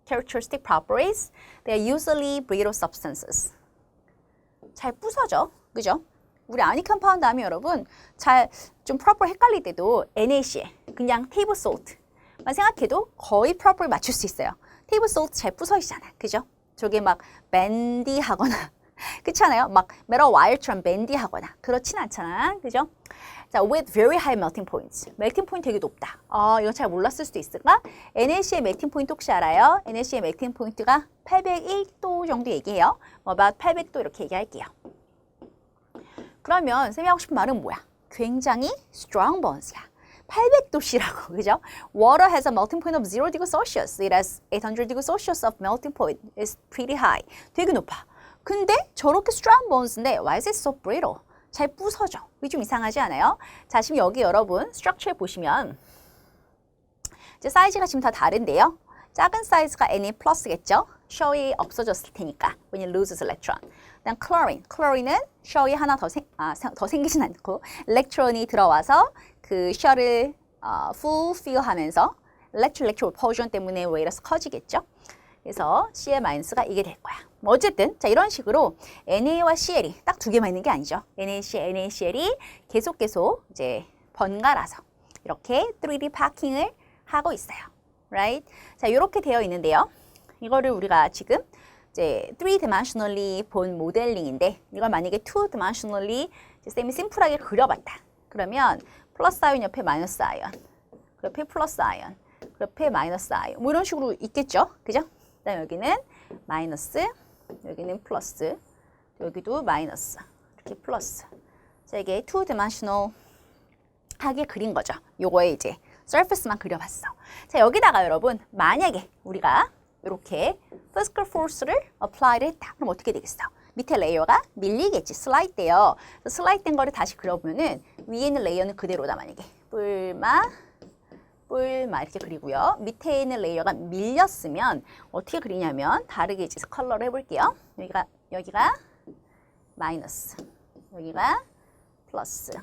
characteristic properties. They are usually brittle substances. 잘 부서져. 그죠? 우리 아오닉 컴파운드 하면 여러분 잘 좀 프로퍼 헷갈릴 때도 NaCl, 그냥 테이블 솔트만 생각해도 거의 프로퍼를 맞출 수 있어요. 테이블 솔트 잘 부서지잖아. 그죠? 저게 막 밴디하거나 그렇지 않아요? 막 메tal 와이어처럼 밴디하거나 그렇진 않잖아. 그죠? 자, with very high melting points. 멜팅 포인트 되게 높다. 이거 잘 몰랐을 수도 있을까? NaCl의 멜팅 포인트 혹시 알아요? NaCl의 멜팅 포인트가 801도 정도 얘기해요. about 800도 이렇게 얘기할게요. 그러면 쌤이 하고 싶은 말은 뭐야? 굉장히 strong bonds야. 800도씨라고, 그죠? Water has a melting point of 0 degree Celsius. It has 800 degree Celsius of melting point. It's pretty high. 되게 높아. 근데 저렇게 strong bonds인데 why is it so brittle? 잘 부서져. 이게 좀 이상하지 않아요? 자, 지금 여기 여러분 스트럭처에 보시면 이제 사이즈가 지금 다 다른데요. 작은 사이즈가 Na 플러스겠죠? 셔이 없어졌을 테니까 when it loses electron. 그다음 클로린은 셔이 하나 더 생기진 않고 일렉트론이 들어와서 그 셔를 fulfill하면서 electron repulsion 때문에 웨이러스 커지겠죠? 그래서 Cl-가 이게 될 거야. 뭐 어쨌든 자 이런 식으로 Na와 Cl이 딱 두 개만 있는 게 아니죠. NaCl이 계속 이제 번갈아서 이렇게 3D 파킹을 하고 있어요. Right? 자, 이렇게 되어 있는데요. 이거를 우리가 지금 이제 3dimensionally 본 모델링인데 이걸 만약에 2dimensionally 쌤이 심플하게 그려봤다. 그러면 플러스 아이온 옆에 마이너스 아이온, 그 옆에 플러스 아이온, 그 옆에 마이너스 아이온 뭐 이런 식으로 있겠죠. 그죠? 그다음 여기는 마이너스, 여기는 플러스, 여기도 마이너스, 이렇게 플러스. 자, 이게 2dimensional 하게 그린 거죠. 요거에 이제 surface만 그려봤어. 자, 여기다가 여러분 만약에 우리가 이렇게 physical force를 apply를 했다. 그럼 어떻게 되겠어? 밑에 레이어가 밀리겠지. 슬라이드 돼요. 슬라이드 된 거를 다시 그려보면은 위에 있는 레이어는 그대로다 만약에. 뿔마 이렇게 그리고요. 밑에 있는 레이어가 밀렸으면 어떻게 그리냐면 다르게 이제 컬러를 해볼게요. 여기가 마이너스, 여기가 플러스,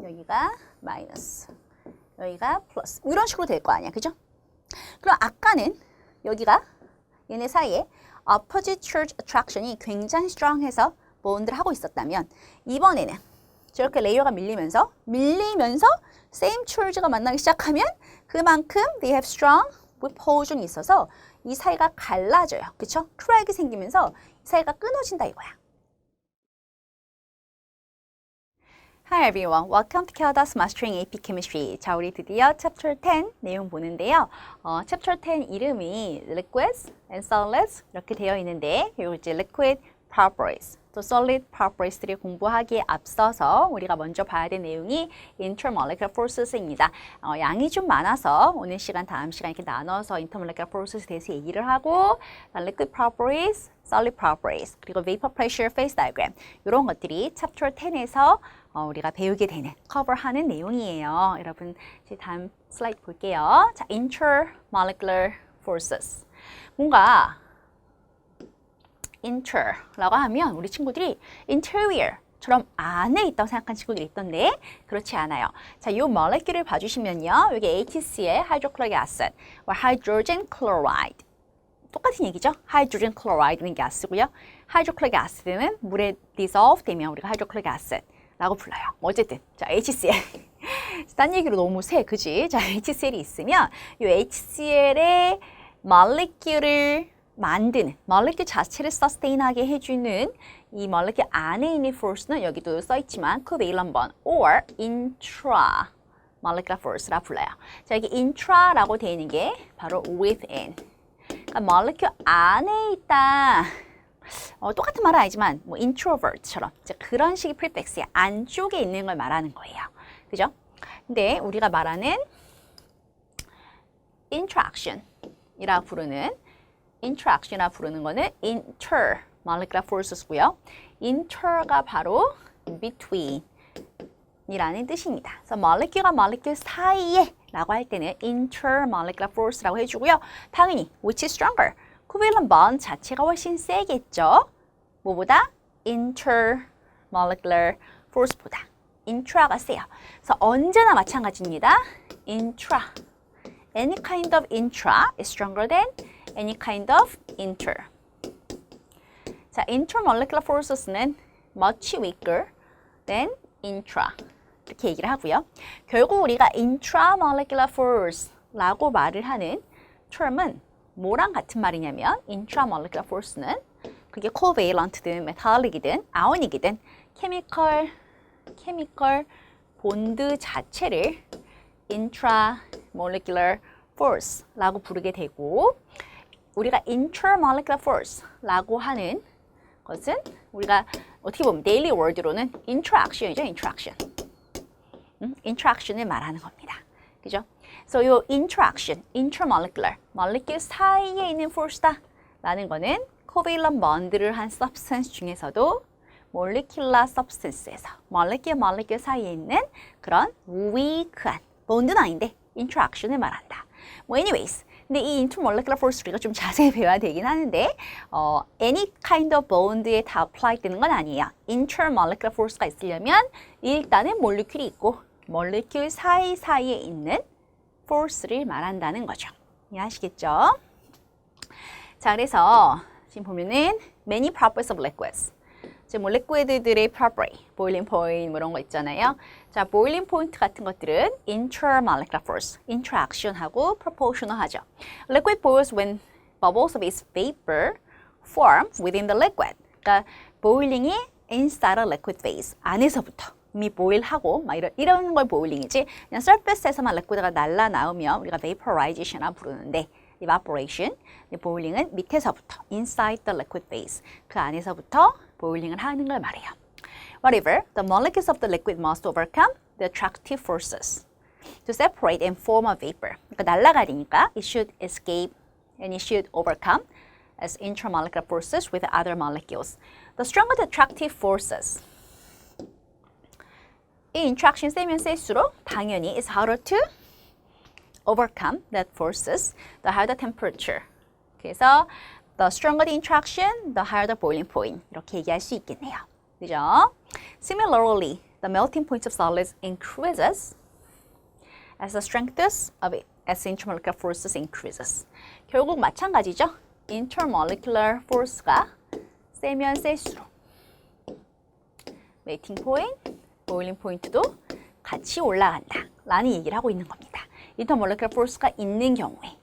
여기가 마이너스, 여기가 플러스. 이런 식으로 될 거 아니야, 그죠? 그럼 아까는 여기가 얘네 사이에 opposite charge attraction이 굉장히 strong해서 본드를 하고 있었다면 이번에는 저렇게 레이어가 밀리면서 same charge가 만나기 시작하면 그만큼 they have strong repulsion이 있어서 이 사이가 갈라져요. 그쵸? 크랙이 생기면서 이 사이가 끊어진다 이거야. Hi everyone, welcome to Kelda's Mastering AP Chemistry. 자, 우리 드디어 Chapter 10 내용 보는데요. Chapter 10 이름이 Liquids and Solids 이렇게 되어 있는데 그리고 이제 Liquid Properties, 또 Solid Properties들을 공부하기에 앞서서 우리가 먼저 봐야 될 내용이 Intermolecular Forces입니다. 양이 좀 많아서 오늘 시간, 다음 시간 이렇게 나눠서 Intermolecular Forces 대해서 얘기를 하고 Liquid Properties, Solid Properties, 그리고 Vapor Pressure Phase Diagram 이런 것들이 Chapter 10에서 우리가 배우게 되는, 커버하는 내용이에요. 여러분, 이제 다음 슬라이드 볼게요. 자, Intermolecular Forces. 뭔가 inter라고 하면 우리 친구들이 interior처럼 안에 있다고 생각하는 친구들이 있던데 그렇지 않아요. 자, 이 모레큘을 봐주시면요. 여기 HCl, hydrochloric acid, hydrogen chloride. 똑같은 얘기죠. hydrogen chloride는 가스고요. hydrochloric acid는 물에 dissolve 되면 우리가 hydrochloric acid라고 불러요. 어쨌든 자, HCl. 딴 얘기로 너무 세, 그지? 자, HCl이 있으면 이 HCl의 모레큘을 만드는, 모레큘 자체를 서스테인하게 해주는 이 모레큘 안에 있는 force는 여기도 써있지만 covalent bond or intramolecular force라 불러요. 자, 여기 intra라고 되어 있는 게 바로 within. 그러니까 모레큘 안에 있다. 똑같은 말은 아니지만 뭐 introvert처럼 그런 식의 prefix이 안쪽에 있는 걸 말하는 거예요. 그죠? 근데 우리가 말하는 interaction이라 부르는 거는 intermolecular forces고요. inter가 바로 between이라는 뜻입니다. 그래서 molecule과 molecule 사이에 라고 할 때는 intermolecular force라고 해주고요. 당연히 which is stronger? covalent bond 자체가 훨씬 세겠죠. 뭐보다? intermolecular force보다. intra가 세요. 그래서 언제나 마찬가지입니다. intra. Any kind of intra is stronger than any kind of inter. 자, intermolecular forces는 much weaker than intra. 이렇게 얘기를 하고요. 결국 우리가 intramolecular force라고 말을 하는 term은 뭐랑 같은 말이냐면 intramolecular force는 그게 covalent든 metallic이든 아온이든 chemical 본드 자체를 intramolecular force라고 부르게 되고 우리가 intermolecular force라고 하는 것은 우리가 어떻게 보면 daily word로는 interaction이죠, interaction. interaction을 말하는 겁니다. 그죠? 그래서 이 interaction, intermolecular, molecule 사이에 있는 force다 라는 거는 covalent bond를 한 substance 중에서도 molecular substance에서 molecule 사이에 있는 그런 weak한 bond는 아닌데 interaction을 말한다. 뭐 anyways, 근데 이 intermolecular force 우리가 좀 자세히 배워야 되긴 하는데 any kind of bond에 다 apply 되는 건 아니에요. intermolecular force가 있으려면 일단은 몰리큘이 있고 몰리큘 사이사이에 있는 force를 말한다는 거죠. 이해하시겠죠? 자, 그래서 지금 보면은 many properties of liquids. 지금 뭐 리퀴드들의 property, boiling point 뭐 이런 거 있잖아요. 자, boiling point 같은 것들은 intermolecular force, interaction하고 proportional하죠. Liquid boils when bubbles of its vapor form within the liquid. 그러니까 boiling이 inside a liquid phase, 안에서부터 이미 boil하고 막 이런 걸 boiling이지. 그냥 surface에서만 liquid가 날라 나오면 우리가 vaporization이라고 부르는데 evaporation, boiling은 밑에서부터 inside the liquid phase, 그 안에서부터 boiling을 하는 걸 말해요. Whatever, the molecules of the liquid must overcome the attractive forces to separate and form a vapor. 그러니까 날아가니까 it should escape and it should overcome as intermolecular forces with other molecules. The stronger the attractive forces 이 interaction 세면 셀수록 당연히 it's harder to overcome that forces, the higher the temperature. 그래서 the stronger the interaction, the higher the boiling point. 이렇게 얘기할 수 있겠네요. 그죠? Similarly, the melting point of solids increases as the strength of it, as intermolecular forces increases. 결국 마찬가지죠. intermolecular force가 세면 셀수록 melting point, boiling point도 같이 올라간다 라는 얘기를 하고 있는 겁니다. intermolecular force가 있는 경우에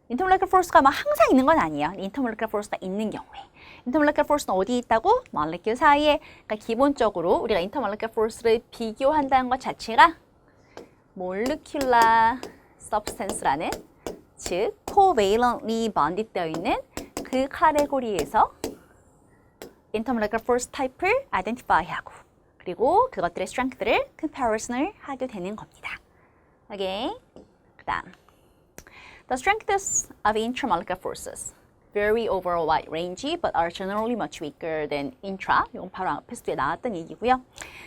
intermolecular force가 막 항상 있는 건 아니에요. intermolecular force가 있는 경우에 intermolecular force는 어디 있다고? 모레큘 사이에. 그러니까 기본적으로 우리가 intermolecular force를 비교한다는 것 자체가 molecular substance라는 즉 covalently bonded 되어 있는 그 카테고리에서 intermolecular force type를 identify하고 그리고 그것들의 strength를 comparison을 하게 되는 겁니다. 오케이. 그다음 the strengths of intermolecular forces vary over a wide range but are generally much weaker than intra. 이건 바로 앞에서도 나왔던 얘기고요.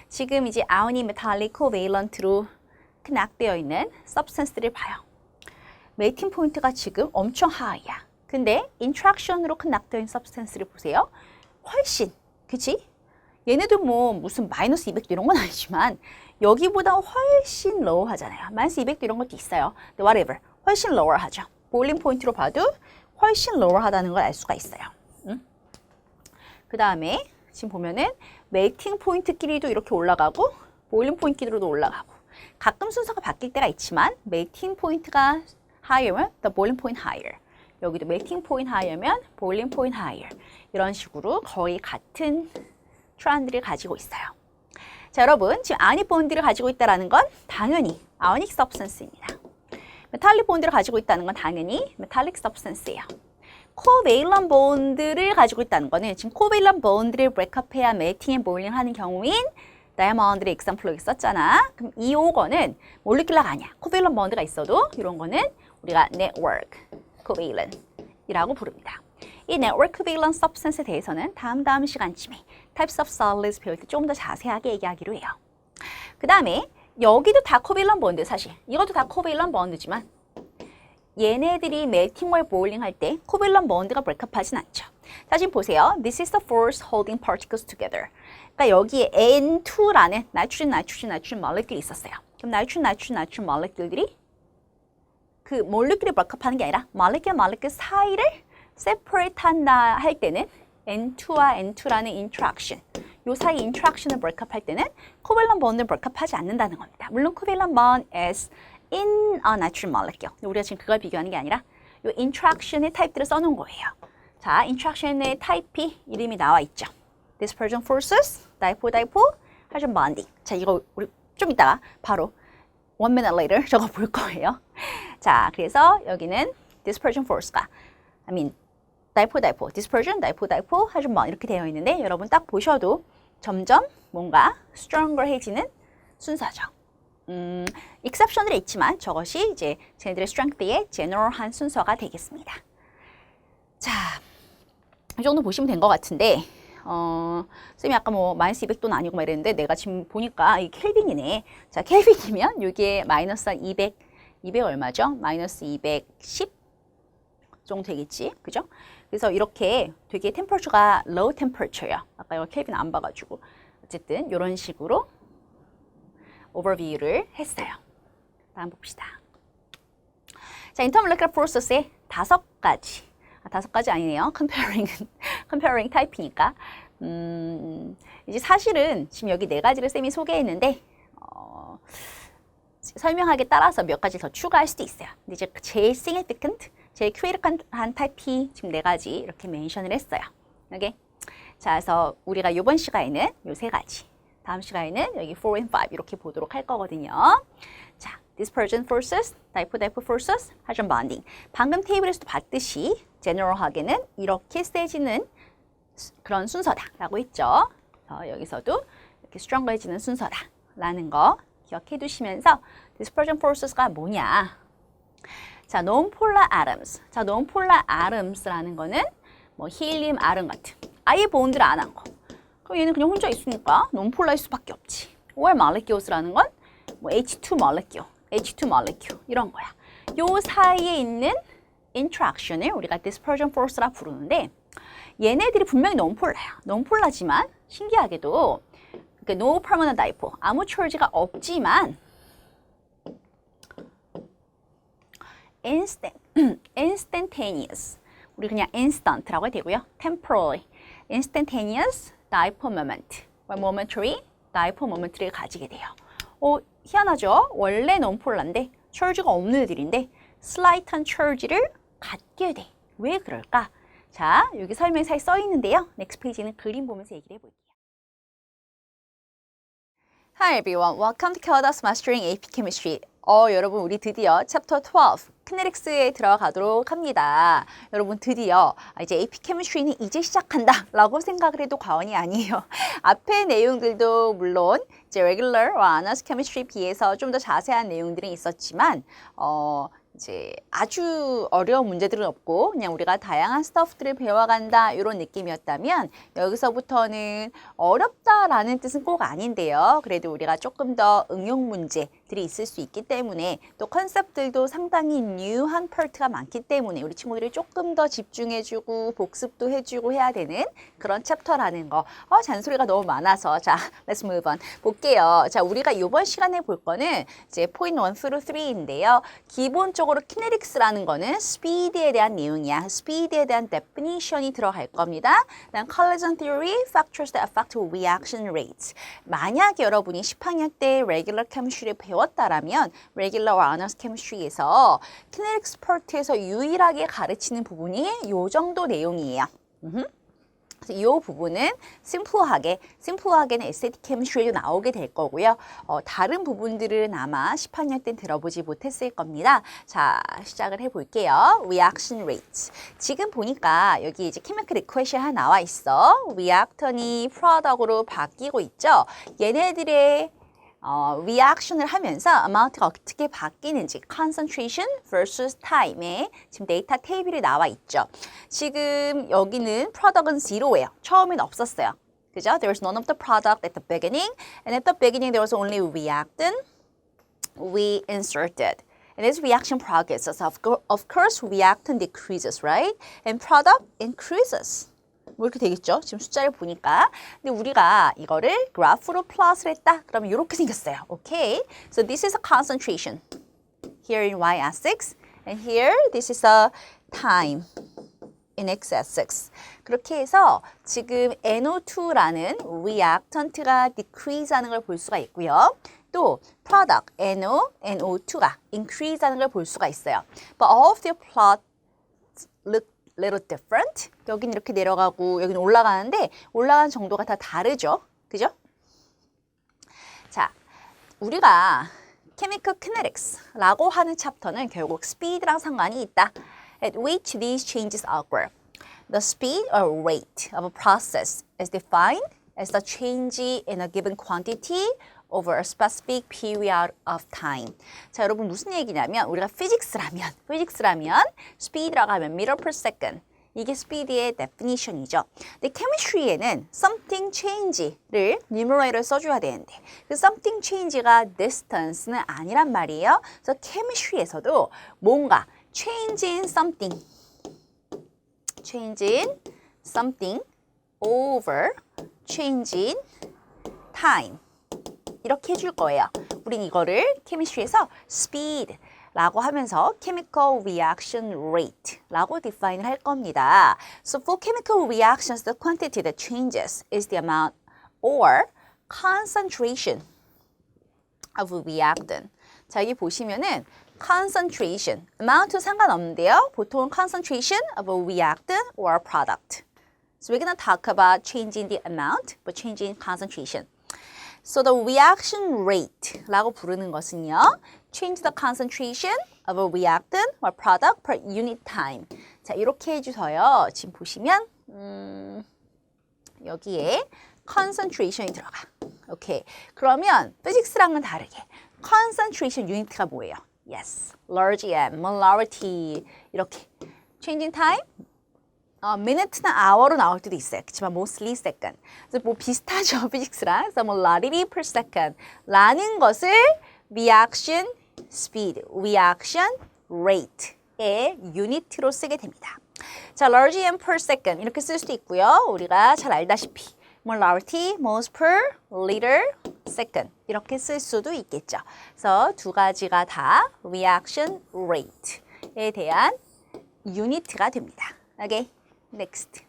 지금 이제 아온이 메탈릭 코베일런트로 connect되어 있는 substance들을 봐요. melting 포인트가 지금 엄청 하이야. 근데 interaction으로 connec되어 있는 substance를 보세요. 훨씬, 그치? 얘네도 뭐 무슨 마이너스 200도 이런 건 아니지만 여기보다 훨씬 low 하잖아요. 마이너스 200도 이런 것도 있어요. 근데 whatever. 훨씬 lower 하죠. boiling 포인트로 봐도 훨씬 lower 하다는 걸 알 수가 있어요. 그 다음에 지금 보면은 melting 포인트끼리도 이렇게 올라가고 boiling 포인트끼리도 올라가고 가끔 순서가 바뀔 때가 있지만 melting 포인트가 higher면 the boiling point higher. 여기도 melting point higher면 boiling point higher. 이런 식으로 거의 같은 트렌드를 가지고 있어요. 자, 여러분 지금 아오닉 본드를 가지고 있다는 건 당연히 아오닉 서브스턴스입니다. 메탈릭 본드를 가지고 있다는 건 당연히 메탈릭 서브스턴스예요. 코베일런 본드를 가지고 있다는 거는 지금 코베일런 본드를 브레이크업해야 멜팅 앤 보일링 하는 경우인 다이아몬드의 example로 썼잖아. 그럼 이 5거는 몰리큘러가 아니야. 코베일런 본드가 있어도 이런 거는 우리가 network covalent이라고 부릅니다. 이 network covalent substance에 대해서는 다음 시간쯤에 types of solids 배울 때 조금 더 자세하게 얘기하기로 해요. 그 다음에 여기도 다 코밸런 본드 사실. 이것도 다 코밸런 본드지만 얘네들이 멜팅과 보일링 할 때 코밸런 본드가 브레이크업 하진 않죠. 자, 지금 보세요. This is the force holding particles together. 그러니까 여기에 N2라는 나이트로젠 몰레큘이 있었어요. 그럼 나이트로젠 몰레큘들이 그 몰레큘이 브레이크업 하는 게 아니라 몰레큘 사이를 separate 한다 할 때는 N2와 N2라는 interaction, 요 사이 interaction을 breakup 할 때는 covalent bond을 breakup 하지 않는다는 겁니다. 물론 covalent bond is in a natural molecule. 우리가 지금 그걸 비교하는 게 아니라 요 interaction의 타입들을 써놓은 거예요. 자, interaction의 타입이 이름이 나와 있죠. dispersion forces, dipole, hydrogen bonding. 자, 이거 우리 좀 이따가 바로 1 minute later 저거 볼 거예요. 자, 그래서 여기는 dispersion force가 dipole, dispersion, dipole, hydrogen bond 이렇게 되어 있는데 여러분 딱 보셔도 점점 뭔가 stronger 해지는 순서죠. exception들이 있지만 저것이 이제 쟤네들의 strength의 general한 순서가 되겠습니다. 자, 이 정도 보시면 된 것 같은데 쌤이 아까 뭐 마이너스 200도는 아니고 막 이랬는데 내가 지금 보니까 이 켈빈이네. 자, 켈빈이면 이게 마이너스 한 200 얼마죠? 마이너스 210 정도 되겠지, 그죠? 그래서 이렇게 되게 템퍼처가 low temperature야. 아까 이거 켈빈 안 봐가지고 어쨌든 이런 식으로 오버뷰를 했어요. 다음 봅시다. 자, intermolecular forces의 5가지. 5가지 아니네요. comparing 타입이니까. 이제 사실은 지금 여기 4가지를 쌤이 소개했는데 설명하기에 따라서 몇 가지 더 추가할 수도 있어요. 근데 이제 제일 significant, 제일 크리티컬한 타입이 지금 4가지 이렇게 멘션을 했어요. 오케이? 자, 그래서 우리가 이번 시간에는 요 3가지, 다음 시간에는 여기 4 and 5 이렇게 보도록 할 거거든요. 자, dispersion forces, dipole forces, hydrogen bonding. 방금 테이블에서도 봤듯이 general하게는 이렇게 세지는 그런 순서다라고 했죠. 여기서도 이렇게 stronger해지는 순서다라는 거 기억해 두시면서 dispersion forces가 뭐냐? 자, non-polar atoms. 자, non-polar atoms라는 거는 뭐 힐륨 아tom 같은 아예 본드를 안 한 거. 그럼 얘는 그냥 혼자 있으니까 non-polar일 수밖에 없지. or molecules라는 건 뭐 H2 molecule, H2 molecule 이런 거야. 요 사이에 있는 interaction을 우리가 dispersion force라 부르는데 얘네들이 분명히 non-polar야. non-polar지만 신기하게도 그러니까 no permanent dipole, 아무 charge가 없지만 instantaneous, 우리 그냥 instant라고 해도 되고요. temporary, instantaneous dipole moment, momentary dipole moment를 가지게 돼요. 희한하죠? 원래 non-polar인데 charge가 없는 애들인데 slight한 charge를 갖게 돼. 왜 그럴까? 자, 여기 설명서에 써 있는데요. 넥스트 페이지는 그림 보면서 얘기를 해볼게요. Hi everyone, welcome to Kelda's Mastering AP Chemistry. 여러분 우리 드디어 챕터 12 키네틱스에 들어가도록 합니다. 여러분 드디어 이제 AP Chemistry는 이제 시작한다 라고 생각을 해도 과언이 아니에요. 앞에 내용들도 물론 이제 Regular와 Honors Chemistry에 비해서 좀 더 자세한 내용들은 있었지만 이제 아주 어려운 문제들은 없고 그냥 우리가 다양한 스터프들을 배워간다 이런 느낌이었다면 여기서부터는 어렵다라는 뜻은 꼭 아닌데요. 그래도 우리가 조금 더 응용 문제들이 있을 수 있기 때문에 또 컨셉들도 상당히 뉴한 파트가 많기 때문에 우리 친구들이 조금 더 집중해주고 복습도 해주고 해야 되는 그런 챕터라는 거. 잔소리가 너무 많아서 자, let's move on. 볼게요. 자, 우리가 이번 시간에 볼 거는 이제 point 1 through 3인데요. 기본적으로 키네틱스라는 거는 스피드에 대한 내용이야. 스피드에 대한 definition이 들어갈 겁니다. 그다음 collision theory, factors that affect reaction rates. 만약에 여러분이 10학년 때 regular chemistry를 배웠다라면 regular와 honors chemistry에서 키네틱스 파트에서 유일하게 가르치는 부분이 요 정도 내용이에요. 이 부분은 심플하게는 SAT 케미스트리에도 나오게 될 거고요. 다른 부분들은 아마 10학년 때 들어보지 못했을 겁니다. 자, 시작을 해볼게요. Reaction rates. 지금 보니까 여기 이제 chemical equation 하나 나와 있어. reactant이 product으로 바뀌고 있죠. 얘네들의 reaction을 하면서 amount가 어떻게 바뀌는지 concentration versus time에 지금 데이터 테이블이 나와 있죠. 지금 여기는 product은 0예요. 처음엔 없었어요. 그죠? There was none of the product at the beginning, and at the beginning there was only reactant we inserted. And as reaction progresses, of course, reactant decreases, right? And product increases. 뭐 이렇게 되겠죠? 지금 숫자를 보니까. 근데 우리가 이거를 그래프로 플롯을 했다. 그러면 이렇게 생겼어요. 오케이. So this is a concentration here in y-axis. And here, this is a time in x-axis. 그렇게 해서 지금 NO2라는 reactant가 decrease 하는 걸 볼 수가 있고요. 또 product, NO2가 increase 하는 걸 볼 수가 있어요. But all of the plots look little different. 여기는 이렇게 내려가고 여기는 올라가는데 올라가는 정도가 다 다르죠. 그죠? 자, 우리가 chemical kinetics라고 하는 챕터는 결국 speed랑 상관이 있다. At which these changes occur. The speed or rate of a process is defined as the change in a given quantity over a specific period of time. 자, 여러분 무슨 얘기냐면 우리가 physics라면 speed라고 하면 meter per second. 이게 speed의 definition이죠. 근데 chemistry에는 something change를 numerator에 써줘야 되는데 그 something change가 distance는 아니란 말이에요. 그래서 chemistry에서도 뭔가 change in something over change in time. 이렇게 해줄 거예요. 우린 이거를 케미스트리에서 speed라고 하면서 chemical reaction rate라고 define을 할 겁니다. So for chemical reactions, the quantity that changes is the amount or concentration of a reactant. 자, 여기 보시면은 concentration, amount은 상관없는데요. 보통은 concentration of a reactant or product. So we're going to talk about changing the amount, but changing concentration. So the reaction rate라고 부르는 것은요. Change the concentration of a reactant or product per unit time. 자, 이렇게 해주서요. 지금 보시면 여기에 concentration이 들어가. 오케이. 그러면 physics랑은 다르게 concentration 유니트가 뭐예요? Yes, large M, molarity 이렇게 changing time minute나 hour로 나올 때도 있어요. 그렇지만 mostly second. 그래서 뭐 비슷하죠, physics랑. 그래서 뭐 radian per second 라는 것을 reaction speed, reaction rate의 유니트로 쓰게 됩니다. 자, radian per second 이렇게 쓸 수도 있고요. 우리가 잘 알다시피 molarity, moles per liter second 이렇게 쓸 수도 있겠죠. 그래서 두 가지가 다 reaction rate에 대한 유니트가 됩니다. 오케이, next.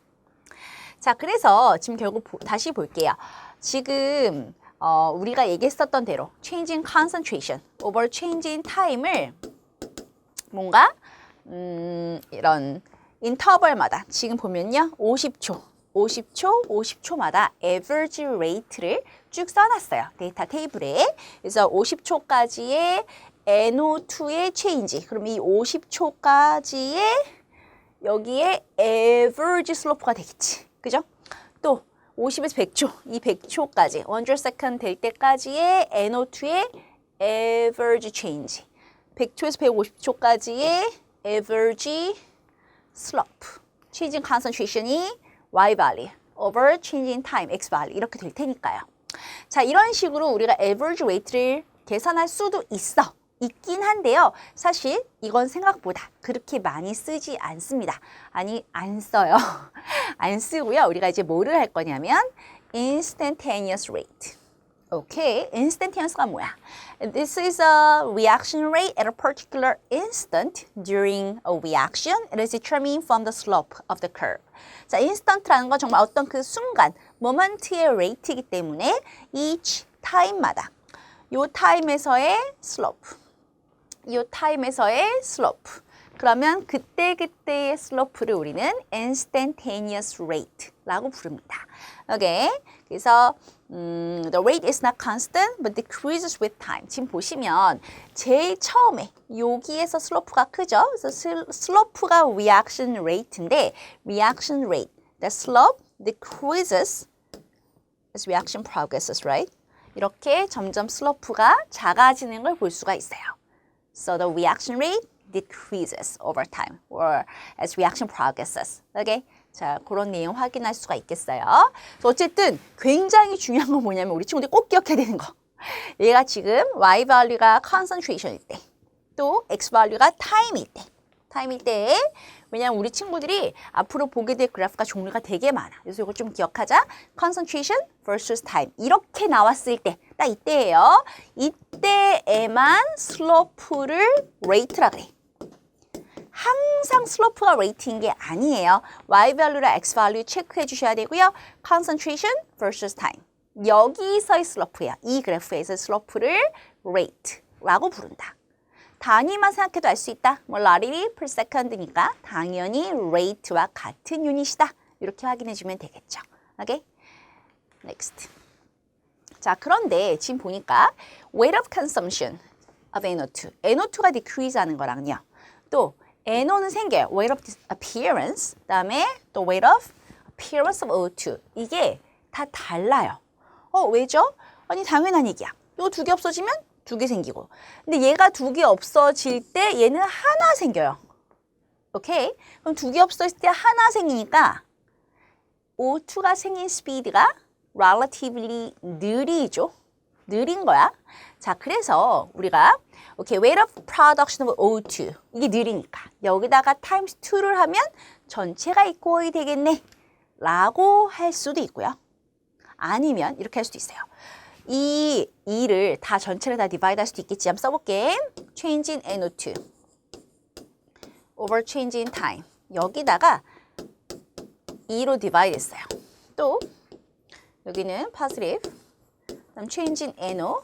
자, 그래서 지금 결국 다시 볼게요. 지금 우리가 얘기했었던 대로 changing concentration over changing time을 뭔가 이런 인터벌마다 지금 보면요. 50초, 50초, 50초마다 average rate를 쭉 써놨어요. 데이터 테이블에. 그래서 50초까지의 NO2의 change. 그럼 이 50초까지의 여기에 average slope가 되겠지. 그죠? 또 50에서 100초, 이 100초까지, 100second 될 때까지의 NO2의 average change. 100초에서 150초까지의 average slope. changing concentration이 Y value over changing time, X value 이렇게 될 테니까요. 자, 이런 식으로 우리가 average rate를 계산할 수도 있긴 한데요. 사실 이건 생각보다 그렇게 많이 쓰지 않습니다. 아니, 안 써요. 안 쓰고요. 우리가 이제 뭐를 할 거냐면 instantaneous rate. 오케이, instantaneous가 뭐야? This is a reaction rate at a particular instant during a reaction. It is determined from the slope of the curve. 자, instant라는 건 정말 어떤 그 순간, moment의 rate이기 때문에 each time마다 요 타임에서의 slope, 요 타임에서의 slope. 그러면 그때그때의 슬로프를 우리는 instantaneous rate라고 부릅니다. 오케이. 그래서 the rate is not constant but decreases with time. 지금 보시면 제일 처음에 여기에서 슬로프가 크죠. 그래서 슬로프가 reaction rate인데 reaction rate, the slope decreases as reaction progresses, right? 이렇게 점점 슬로프가 작아지는 걸 볼 수가 있어요. So the reaction rate decreases over time or as reaction progresses. Okay? 자, 그런 내용 확인할 수가 있겠어요. 어쨌든 굉장히 중요한 건 뭐냐면 우리 친구들이 꼭 기억해야 되는 거. 얘가 지금 Y value가 concentration일 때, 또 X value가 time일 때, 왜냐면 우리 친구들이 앞으로 보게 될 그래프가 종류가 되게 많아. 그래서 이거 좀 기억하자. concentration versus time. 이렇게 나왔을 때, 딱 이때예요. 이때에만 슬로프를 rate라 그래. 항상 슬로프가 레이트인 게 아니에요. Y value랑 X value 체크해 주셔야 되고요. concentration versus time. 여기서의 슬로프예요. 이 그래프에서 슬로프를 rate라고 부른다. 단위만 생각해도 알 수 있다. 뭐 radian per second니까 당연히 rate와 같은 유닛이다. 이렇게 확인해 주면 되겠죠. 오케이? next. 자, 그런데 지금 보니까 rate of consumption of NO2. NO2가 decrease 하는 거랑요. 또 NO는 생겨요. rate of appearance, 그다음에 또 rate of appearance of O2. 이게 다 달라요. 왜죠? 아니, 당연한 얘기야. 요 두 개 없어지면 두 개 생기고. 근데 얘가 두 개 없어질 때 얘는 하나 생겨요. 오케이? 그럼 두 개 없어질 때 하나 생기니까 O2가 생긴 스피드가 relatively 느리죠. 느린 거야. 자, 그래서 우리가 오케이, rate of production of O2 이게 느리니까 여기다가 times 2를 하면 전체가 equal이 되겠네 라고 할 수도 있고요. 아니면 이렇게 할 수도 있어요. 이 2를 다 전체를 다 divide 할 수도 있겠지. 한번 써볼게. change in NO2 over change in time. 여기다가 2로 divide 했어요. 또 여기는 positive, 그다음 change in NO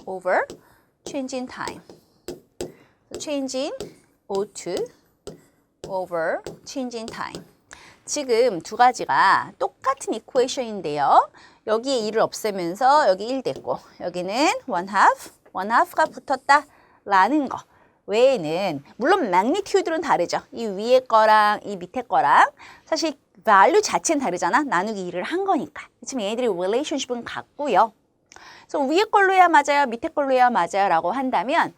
over change in time. So change in O2 over change in time. 지금 두 가지가 똑같은 이퀘이션인데요. 여기에 2를 없애면서 여기 1 됐고 여기는 one half가 붙었다라는 거 외에는 물론 magnitude는 다르죠. 이 위에 거랑 이 밑에 거랑 사실 value 자체는 다르잖아. 나누기 2를 한 거니까. 지금 얘네들이 relationship은 같고요. 그래서 위에 걸로 해야 맞아요, 밑에 걸로 해야 맞아요 라고 한다면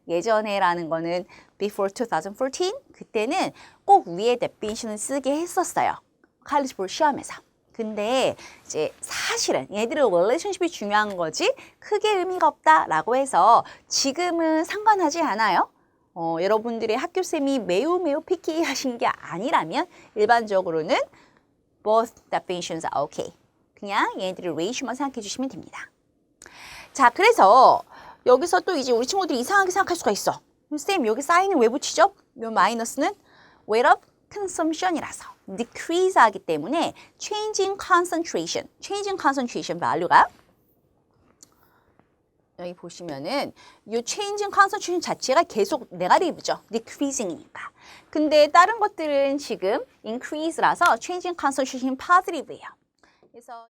예전에라는 거는 before 2014 그때는 꼭 위에 definition을 쓰게 했었어요. 칼리지 볼 시험에서. 근데 이제 사실은 얘들은 릴레이션십이 중요한 거지 크게 의미가 없다라고 해서 지금은 상관하지 않아요. 여러분들의 학교쌤이 매우 피키하신 게 아니라면 일반적으로는 both definitions are okay. 그냥 얘네들의 ratio만 생각해 주시면 됩니다. 자, 그래서 여기서 또 이제 우리 친구들이 이상하게 생각할 수가 있어. 쌤, 여기 사인은 왜 붙이죠? 요 마이너스는 rate of consumption이라서 decrease 하기 때문에 changing concentration value가 여기 보시면은 이 changing concentration 자체가 계속 네거티브죠. decreasing이니까. 근데 다른 것들은 지금 increase라서 changing concentration positive예요. 그래서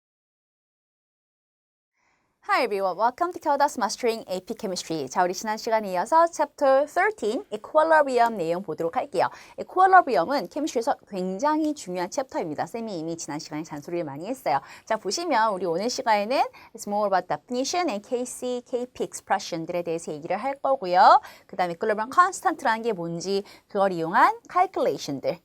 Hi everyone, welcome to Kelda's Mastering AP Chemistry. 자, 우리 지난 시간에 이어서 Chapter 13, Equilibrium 내용 보도록 할게요. Equilibrium은 케미스트리에서 굉장히 중요한 챕터입니다. 쌤이 이미 지난 시간에 잔소리를 많이 했어요. 자, 보시면 우리 오늘 시간에는 It's more about definition and KC, KP expression들에 대해서 얘기를 할 거고요. 그 다음에 Equilibrium constant라는 게 뭔지 그걸 이용한 calculation들.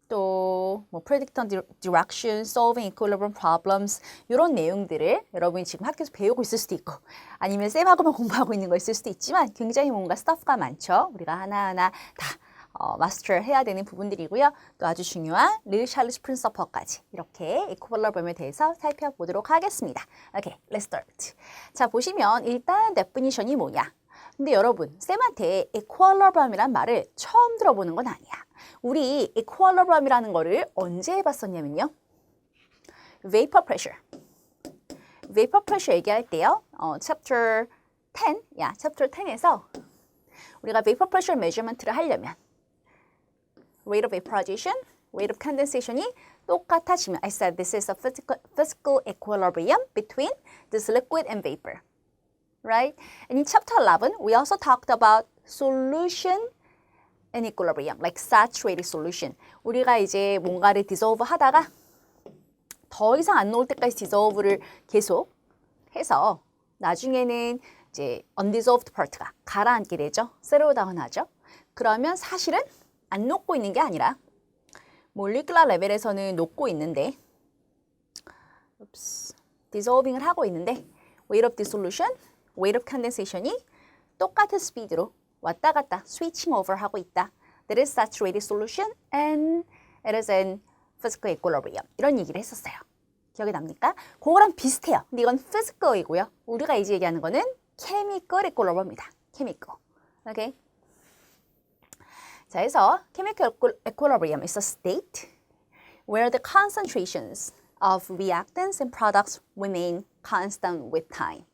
또 뭐 predict direction, solving equilibrium problems 이런 내용들을 여러분이 지금 학교에서 배우고 있을 수도 있고 아니면 쌤하고만 공부하고 있는 거 있을 수도 있지만 굉장히 뭔가 스타프가 많죠. 우리가 하나하나 다 마스터 해야 되는 부분들이고요. 또 아주 중요한 르샤르츠 프린서퍼까지 이렇게 equilibrium에 대해서 살펴보도록 하겠습니다. Okay, let's start. 자, 보시면 일단 definition이 뭐냐? 근데 여러분, 쌤한테 equilibrium이란 말을 처음 들어보는 건 아니야. 우리 equilibrium이라는 거를 언제 해봤었냐면요. vapor pressure. vapor pressure 얘기할 때요. chapter 10, chapter 10에서 우리가 vapor pressure measurement를 하려면 rate of vaporization, rate of condensation이 똑같아지면 I said this is a physical equilibrium between this liquid and vapor. Right? And in chapter 11, we also talked about solution and equilibrium, like saturated solution. 우리가 이제 뭔가를 dissolve 하다가 더 이상 안 나올 때까지 dissolve를 계속 해서 나중에는 이제 undissolved part가 가라앉게 되죠. settle 하죠. 그러면 사실은 안 녹고 있는 게 아니라 몰리큘러 레벨에서는 녹고 있는데 dissolving을 하고 있는데 rate of dissolution, rate of condensation이 똑같은 스피드로 왔다 갔다 switching over 하고 있다. That is saturated solution and it is in physical equilibrium. 이런 얘기를 했었어요. 기억이 납니까? 그거랑 비슷해요. 근데 이건 physical이고요. 우리가 이제 얘기하는 거는 chemical equilibrium입니다. chemical. 오케이? 자, 그래서 chemical equilibrium is a state where the concentrations of reactants and products remain constant with time.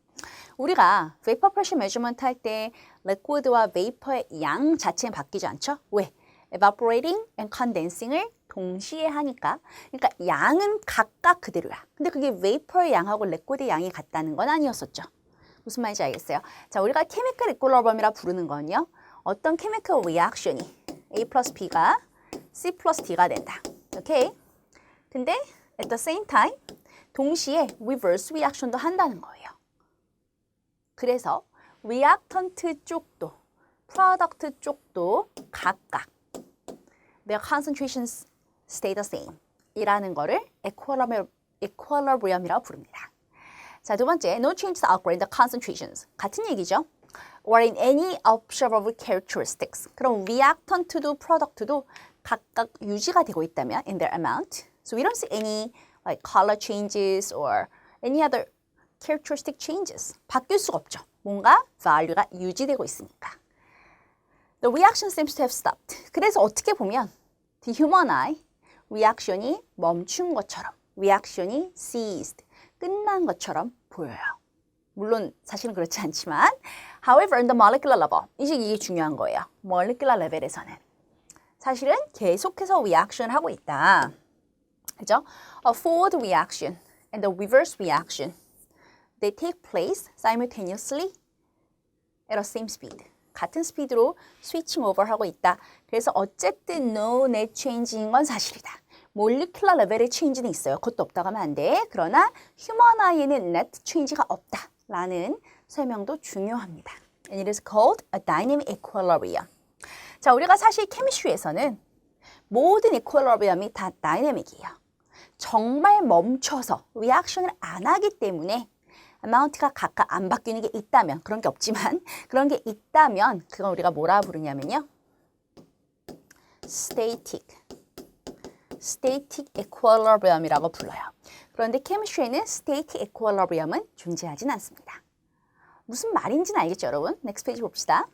우리가 vapor pressure measurement 할 때 liquid와 vapor의 양 자체는 바뀌지 않죠? 왜? evaporating and condensing을 동시에 하니까. 그러니까 양은 각각 그대로야. 근데 그게 vapor의 양하고 liquid의 양이 같다는 건 아니었었죠. 무슨 말인지 알겠어요? 자, 우리가 chemical equilibrium이라 부르는 건요. 어떤 chemical reaction이 A plus B가 C plus D가 된다. 오케이? 근데 at the same time 동시에 reverse reaction도 한다는 거예요. 그래서 reactant 쪽도, product 쪽도 각각 their concentrations stay the same 이라는 거를 equilibrium이라고 부릅니다. 자, 두 번째, no changes occur in the concentrations. 같은 얘기죠. or in any observable characteristics. 그럼 reactant도 product도 각각 유지가 되고 있다면 in their amount. So we don't see any like color changes or any other characteristic changes. 바뀔 수가 없죠. 뭔가 value가 유지되고 있으니까. The reaction seems to have stopped. 그래서 어떻게 보면 the human eye reaction이 멈춘 것처럼, reaction이 ceased, 끝난 것처럼 보여요. 물론 사실은 그렇지 않지만 however, in the molecular level, 이게 중요한 거예요. molecular level에서는 사실은 계속해서 reaction을 하고 있다. 그죠? A forward reaction and the reverse reaction, they take place simultaneously at the same speed. 같은 스피드로 switching over 하고 있다. 그래서 어쨌든 no net change인 건 사실이다. molecular level의 change는 있어요. 그것도 없다고 하면 안 돼. 그러나 human eye에는 net change가 없다라는 설명도 중요합니다. And it is called a dynamic equilibrium. 자, 우리가 사실 케미스트리에서는 모든 이퀄러비엄이 다 다이내믹이에요. 정말 멈춰서 리액션을 안 하기 때문에 amount가 각각 안 바뀌는 게 있다면, 그런 게 없지만 그런 게 있다면 그건 우리가 뭐라 부르냐면요. static equilibrium이라고 불러요. 그런데 chemistry에는 static equilibrium은 존재하진 않습니다. 무슨 말인지는 알겠죠, 여러분? next page 봅시다.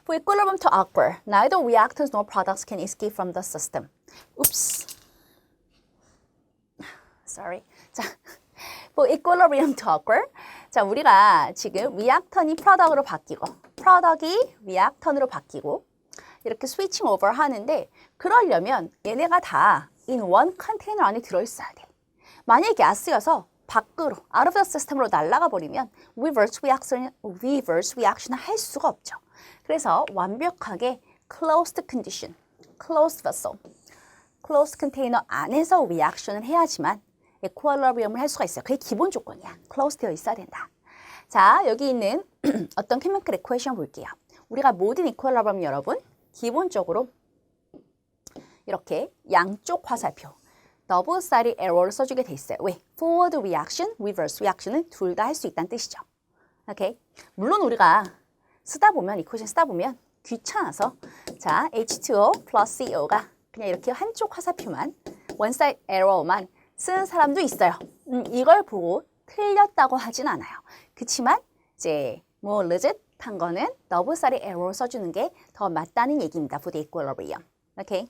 For equilibrium to occur, neither reactants nor products can escape from the system. Oops. Sorry. 자, for equilibrium to occur. 자, 우리가 지금 리액턴이 프로덕트로 바뀌고, 프로덕트이 리액턴으로 바뀌고, 이렇게 스위칭 오버 하는데, 그러려면 얘네가 다 in one container 안에 들어있어야 돼. 만약에 가스여서 밖으로, out of the system으로 날아가 버리면 reverse reaction 할 수가 없죠. 그래서 완벽하게 closed condition, closed vessel, closed container 안에서 리액션을 해야지만 equilibrium을 할 수가 있어요. 그게 기본 조건이야. closed 되어 있어야 된다. 자, 여기 있는 어떤 chemical equation 볼게요. 우리가 모든 equilibrium 여러분, 기본적으로 이렇게 양쪽 화살표, 더블-사이드 에러를 써주게 돼 있어요. 왜? forward reaction, reverse reaction은 둘 다 할 수 있다는 뜻이죠. 오케이? 물론 우리가 쓰다 보면, 이퀘이션 쓰다 보면 귀찮아서 자, H2O plus CO가 그냥 이렇게 한쪽 화살표만, one side arrow만 쓰는 사람도 있어요. 이걸 보고 틀렸다고 하진 않아요. 그치만 이제 뭐 legit한 거는 더블-사이드 에러를 써주는 게 더 맞다는 얘기입니다. for the equilibrium. 오케이?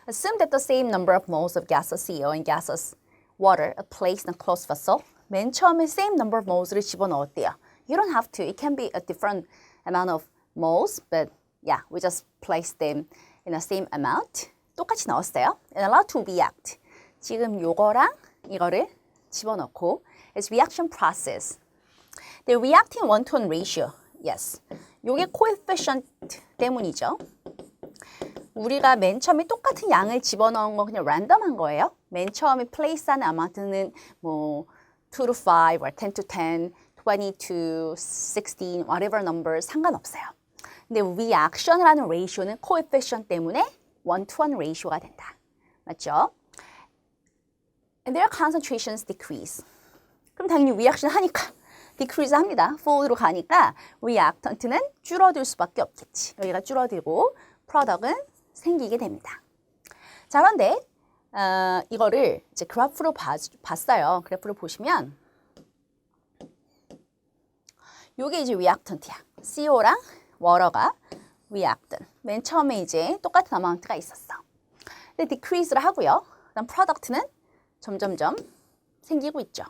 Assume that the same number of moles of gaseous CO and gaseous water are placed in a closed vessel. 맨 처음에 same number of moles를 집어넣었대요. You don't have to. It can be a different amount of moles, but yeah, we just place them in the same amount. 똑같이 넣었어요. And allow to react. 지금 요거랑 이거를 집어넣고 it's reaction process. The reacting one-to-one ratio. Yes. 요게 coefficient 때문이죠. 우리가 맨 처음에 똑같은 양을 집어넣은 건 그냥 랜덤한 거예요. 맨 처음에 place하는 amount는 뭐 2 to 5 or 10 to 10, 20 to 16, whatever number 상관없어요. 근데 reaction을 하는 ratio는 coefficient 때문에 one-to-one ratio가 된다. 맞죠? And their concentrations decrease. 그럼 당연히 reaction 하니까 decrease 합니다. forward로 가니까 reactant는 줄어들 수밖에 없겠지. 여기가 줄어들고 product은 생기게 됩니다. 자, 그런데 이거를 이제 그래프로 봤어요. 그래프를 보시면 요게 이제 reactant이야. CO랑 water가 reactant. 맨 처음에 이제 똑같은 amount가 있었어. 근데 decrease를 하고요. 그다음 product는 점점점 생기고 있죠.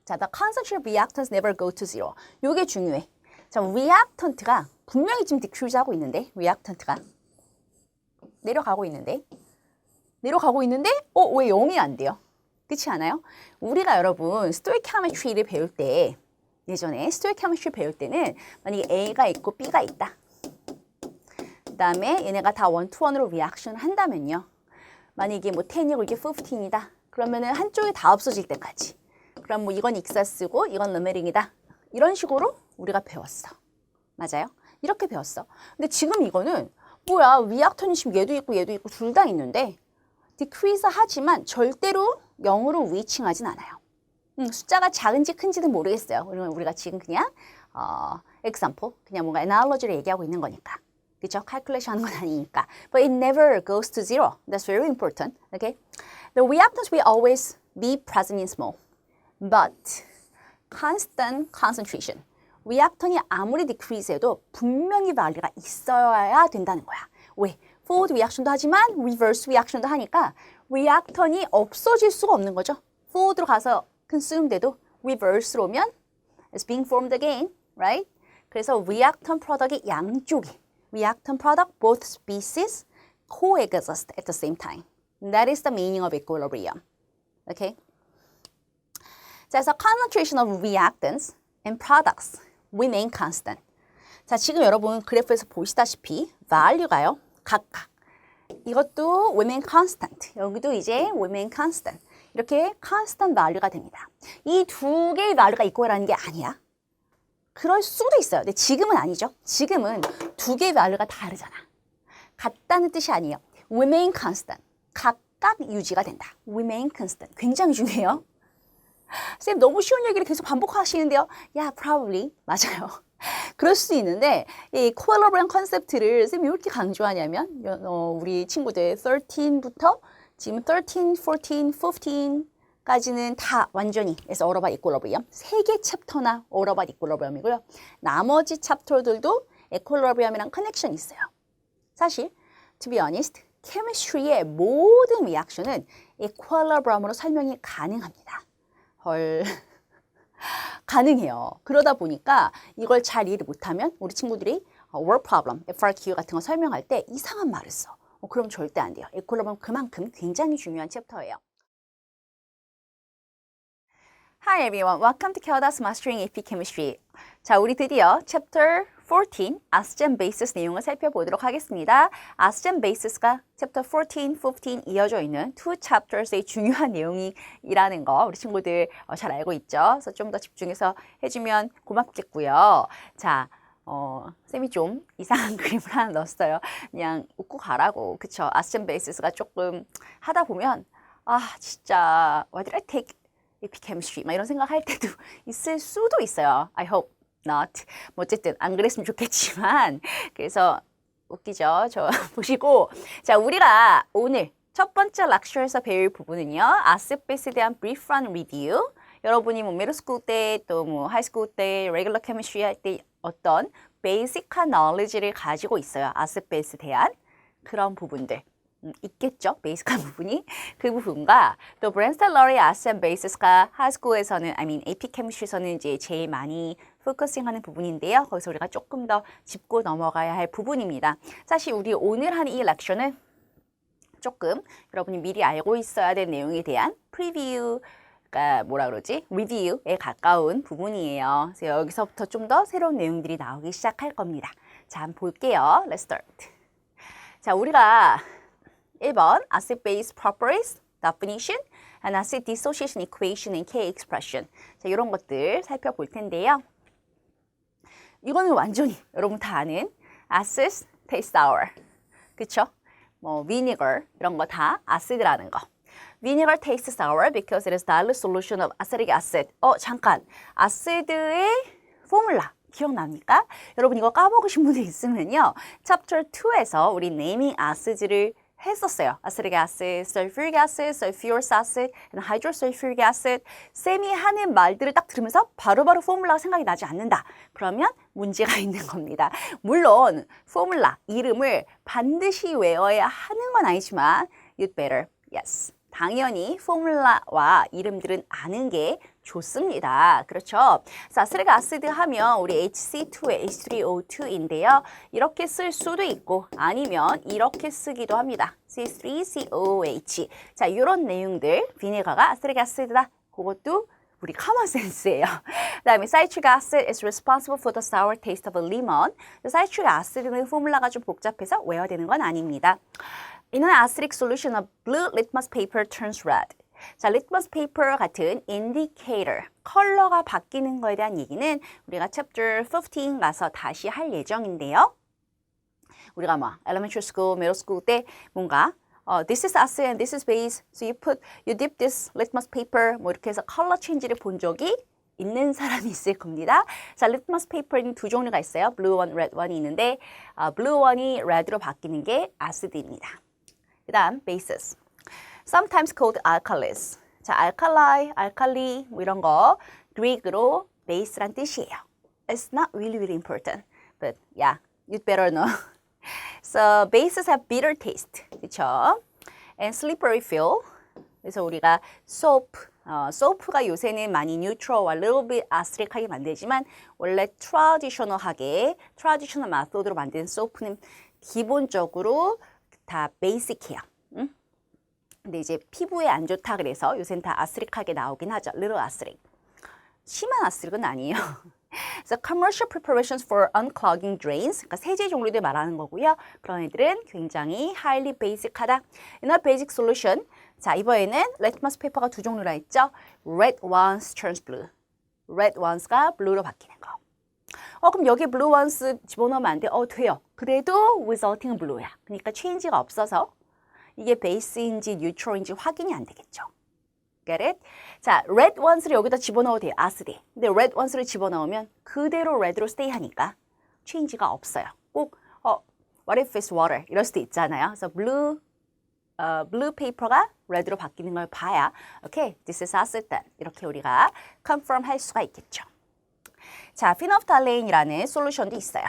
자, the concentration of reactants never go to zero. 요게 중요해. 자, reactant가 분명히 지금 decrease 하고 있는데, reactant가 내려가고 있는데, 왜 0이 안 돼요? 그렇지 않아요? 우리가 여러분 stoichiometry를 배울 때, 예전에 stoichiometry 배울 때는 만약에 A가 있고 B가 있다. 그 다음에 얘네가 다 one-to-one으로 리액션을 한다면요. 만약에 뭐 10이고 이게 15이다. 그러면은 한쪽이 다 없어질 때까지. 그럼 뭐 이건 익사스고 이건 러메링이다. 이런 식으로 우리가 배웠어. 맞아요? 이렇게 배웠어. 근데 지금 이거는 뭐야, 리액턴이 지금 얘도 있고 둘 다 있는데 디크리즈 하지만 절대로 0으로 위칭하진 않아요. 숫자가 작은지 큰지는 모르겠어요. 우리가 지금 그냥 example, 그냥 뭔가 analogy를 얘기하고 있는 거니까. 그렇죠? calculation 하는 건 아니니까. But it never goes to zero. That's very important. Okay? The reactants will always be present in small, but constant concentration. 리액턴이 아무리 decrease해도 분명히 value가 있어야 된다는 거야. 왜? forward reaction도 하지만 reverse reaction도 하니까 리액턴이 없어질 수가 없는 거죠. forward로 가서 consume 돼도 reverse로 오면 it's being formed again, right? 그래서 reactant product이 양쪽이 reactant product both species coexist at the same time. That is the meaning of equilibrium. Okay? 자, 그래서 concentration of reactants and products remain constant. 자, 지금 여러분 그래프에서 보시다시피 value가요. 각각. 이것도 remain constant. 여기도 이제 remain constant. 이렇게 constant value가 됩니다. 이 두 개의 value가 equal라는 게 아니야. 그럴 수도 있어요. 근데 지금은 아니죠. 지금은 두 개의 value가 다르잖아. 같다는 뜻이 아니에요. remain constant. 각각 유지가 된다. remain constant. 굉장히 중요해요. 쌤 너무 쉬운 얘기를 계속 반복하시는데요. 야, probably. 맞아요. 그럴 수 있는데 이 코알러블한 컨셉트를 쌤이 왜 이렇게 강조하냐면 우리 친구들 13부터 지금 13, 14, 15까지는 다 완전히 그래서 all about equilibrium. 3개 챕터나 all about equilibrium이고요. 나머지 챕터들도 equilibrium이랑 커넥션이 있어요. 사실 to be honest, chemistry의 모든 리액션은 equilibrium으로 설명이 가능합니다. 헐... 가능해요. 그러다 보니까 이걸 잘 이해를 못하면 우리 친구들이 word problem, FRQ 같은 거 설명할 때 이상한 말을 써. 그럼 절대 안 돼요. equilibrium 그만큼 굉장히 중요한 챕터예요. Hi everyone, welcome to Kelda's Mastering AP Chemistry. 자, 우리 드디어 Chapter 14, Acids and Bases 내용을 살펴보도록 하겠습니다. Acids and Bases가 Chapter 14, 15 이어져 있는 two chapters의 중요한 내용이라는 거 우리 친구들 잘 알고 있죠? 그래서 좀 더 집중해서 해주면 고맙겠고요. 자, 쌤이 좀 이상한 그림을 하나 넣었어요. 그냥 웃고 가라고. 그쵸? Acids and Bases가 조금 하다 보면 진짜 why did I take AP Chemistry 막 이런 생각할 때도 있을 수도 있어요. I hope not. 뭐 어쨌든 안 그랬으면 좋겠지만 그래서 웃기죠. 저 보시고 자 우리가 오늘 첫 번째 렉처에서 배울 부분은요. 아시드 베이스에 대한 brief run review. 여러분이 뭐 middle school 때 또 뭐 high school 때 regular chemistry 할 때 어떤 베이직한 knowledge를 가지고 있어요. 아시드 베이스에 대한 그런 부분들. 있겠죠. 베이직한 부분이. 그 부분과 또 브랜스텔러리 아시드 앤 베이스가 하이스쿨에서는 AP 케미스트리에서는 이제 제일 많이 포커싱하는 부분인데요. 거기서 우리가 조금 더 짚고 넘어가야 할 부분입니다. 사실 우리 오늘 한 이 렉처는 조금 여러분이 미리 알고 있어야 될 내용에 대한 프리뷰가 뭐라 그러지? 리뷰에 가까운 부분이에요. 그래서 여기서부터 좀 더 새로운 내용들이 나오기 시작할 겁니다. 자, 한번 볼게요. Let's start. 자, 우리가 1번 acid base properties, definition, and acid dissociation equation and K expression. 자, 이런 것들 살펴볼 텐데요. 이거는 완전히 여러분 다 아는 acid taste sour. 그쵸? 뭐 vinegar 이런 거 다 아시드라는 거. Vinegar tastes sour because it is dilute solution of acetic acid. 잠깐. 아시드의 포뮬라. 기억납니까? 여러분 이거 까먹으신 분들 있으면요. Chapter 2에서 우리 naming acids를 했었어요. Acetic acid, sulfuric acid, sulfurous acid, and hydrosulfuric acid. 쌤이 하는 말들을 딱 들으면서 바로바로 포뮬라가 생각이 나지 않는다. 그러면 문제가 있는 겁니다. 물론 포뮬라, 이름을 반드시 외워야 하는 건 아니지만 you'd better, yes. 당연히 포뮬라와 이름들은 아는 게 좋습니다. 그렇죠? 아세틱 아시드 하면 우리 HC2에 H3O2인데요. 이렇게 쓸 수도 있고 아니면 이렇게 쓰기도 합니다. C3COOH. 자, 이런 내용들 비네가가 아세틱 아시드다. 그것도 우리 커먼 센스예요. 그다음에 citric acid is responsible for the sour taste of a lemon. citric acid는 포뮬라가 좀 복잡해서 외워야 되는 건 아닙니다. In an acidic solution of blue litmus paper turns red. 자, litmus paper 같은 indicator, 컬러가 바뀌는 거에 대한 얘기는 우리가 chapter 15 가서 다시 할 예정인데요. 우리가 뭐 elementary school, middle school 때 뭔가 this is acid and this is base. So you dip this litmus paper 뭐 이렇게 해서 컬러 체인지를 본 적이 있는 사람이 있을 겁니다. 자, litmus paper는 두 종류가 있어요. blue one, red one이 있는데 blue one이 red로 바뀌는 게 acid입니다. 그 다음 bases. Sometimes called alkalis. 자, alkali 뭐 이런 거 Greek으로 base란 뜻이에요. It's not really important, but yeah, you'd better know. So bases have bitter taste, 그렇죠? And slippery feel. 그래서 우리가 soap가 요새는 많이 neutral와 little bit acidic하게 만들지만 원래 traditional method로 만든 soap는 기본적으로 다 basic해요. 근데 이제 피부에 안 좋다 그래서 요새는 다 아스릭하게 나오긴 하죠. little acidic. 심한 아스릭은 아니에요. So commercial preparations for unclogging drains. 그러니까 세제 종류들 말하는 거고요. 그런 애들은 굉장히 highly basic하다. In a basic solution. 자, 이번에는 litmus paper가 두 종류라 했죠. Red ones turns blue. Red ones가 blue로 바뀌는 거. 그럼 여기 blue ones 집어넣으면 안 돼? 돼요. 그래도 resulting blue야. 그러니까 change가 없어서 이게 base인지 neutral인지 확인이 안 되겠죠. Get it? 자, red ones를 여기다 집어넣어도 돼요. 아스디. 근데 red ones를 집어넣으면 그대로 red로 stay 하니까 change가 없어요. 꼭 what if it's water? 이럴 수도 있잖아요. 그래서 blue paper가 red로 바뀌는 걸 봐야 okay, this is acid 이렇게 우리가 confirm 할 수가 있겠죠. 자, phenolphthale인이라는 솔루션도 있어요.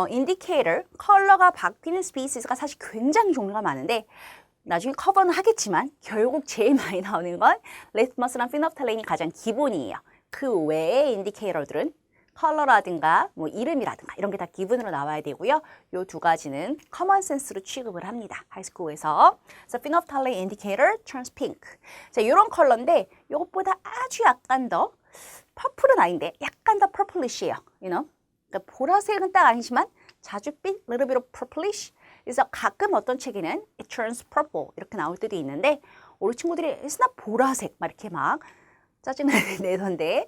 indicator, 컬러가 바뀌는 스피시스가 사실 굉장히 종류가 많은데 나중에 커버는 하겠지만 결국 제일 많이 나오는 건 리트머스랑 피놀프탈레인이 가장 기본이에요. 그 외의 인디케이터들은 컬러라든가 뭐 이름이라든가 이런 게 다 기본으로 나와야 되고요. 요 두 가지는 커먼 센스로 취급을 합니다. 하이스쿨에서. 그래서 피놀프탈레인 인디케이터 turns pink. 자, 이런 컬러인데 이것보다 아주 약간 더 퍼플은 아닌데 약간 더 purplish해요. You know? 그러니까 보라색은 딱 아니지만 자줏빛 little bit of purplish. 그래서 가끔 어떤 책에는 it turns purple 이렇게 나올 때도 있는데 우리 친구들이 it's not 보라색 막 이렇게 막 짜증을 내던데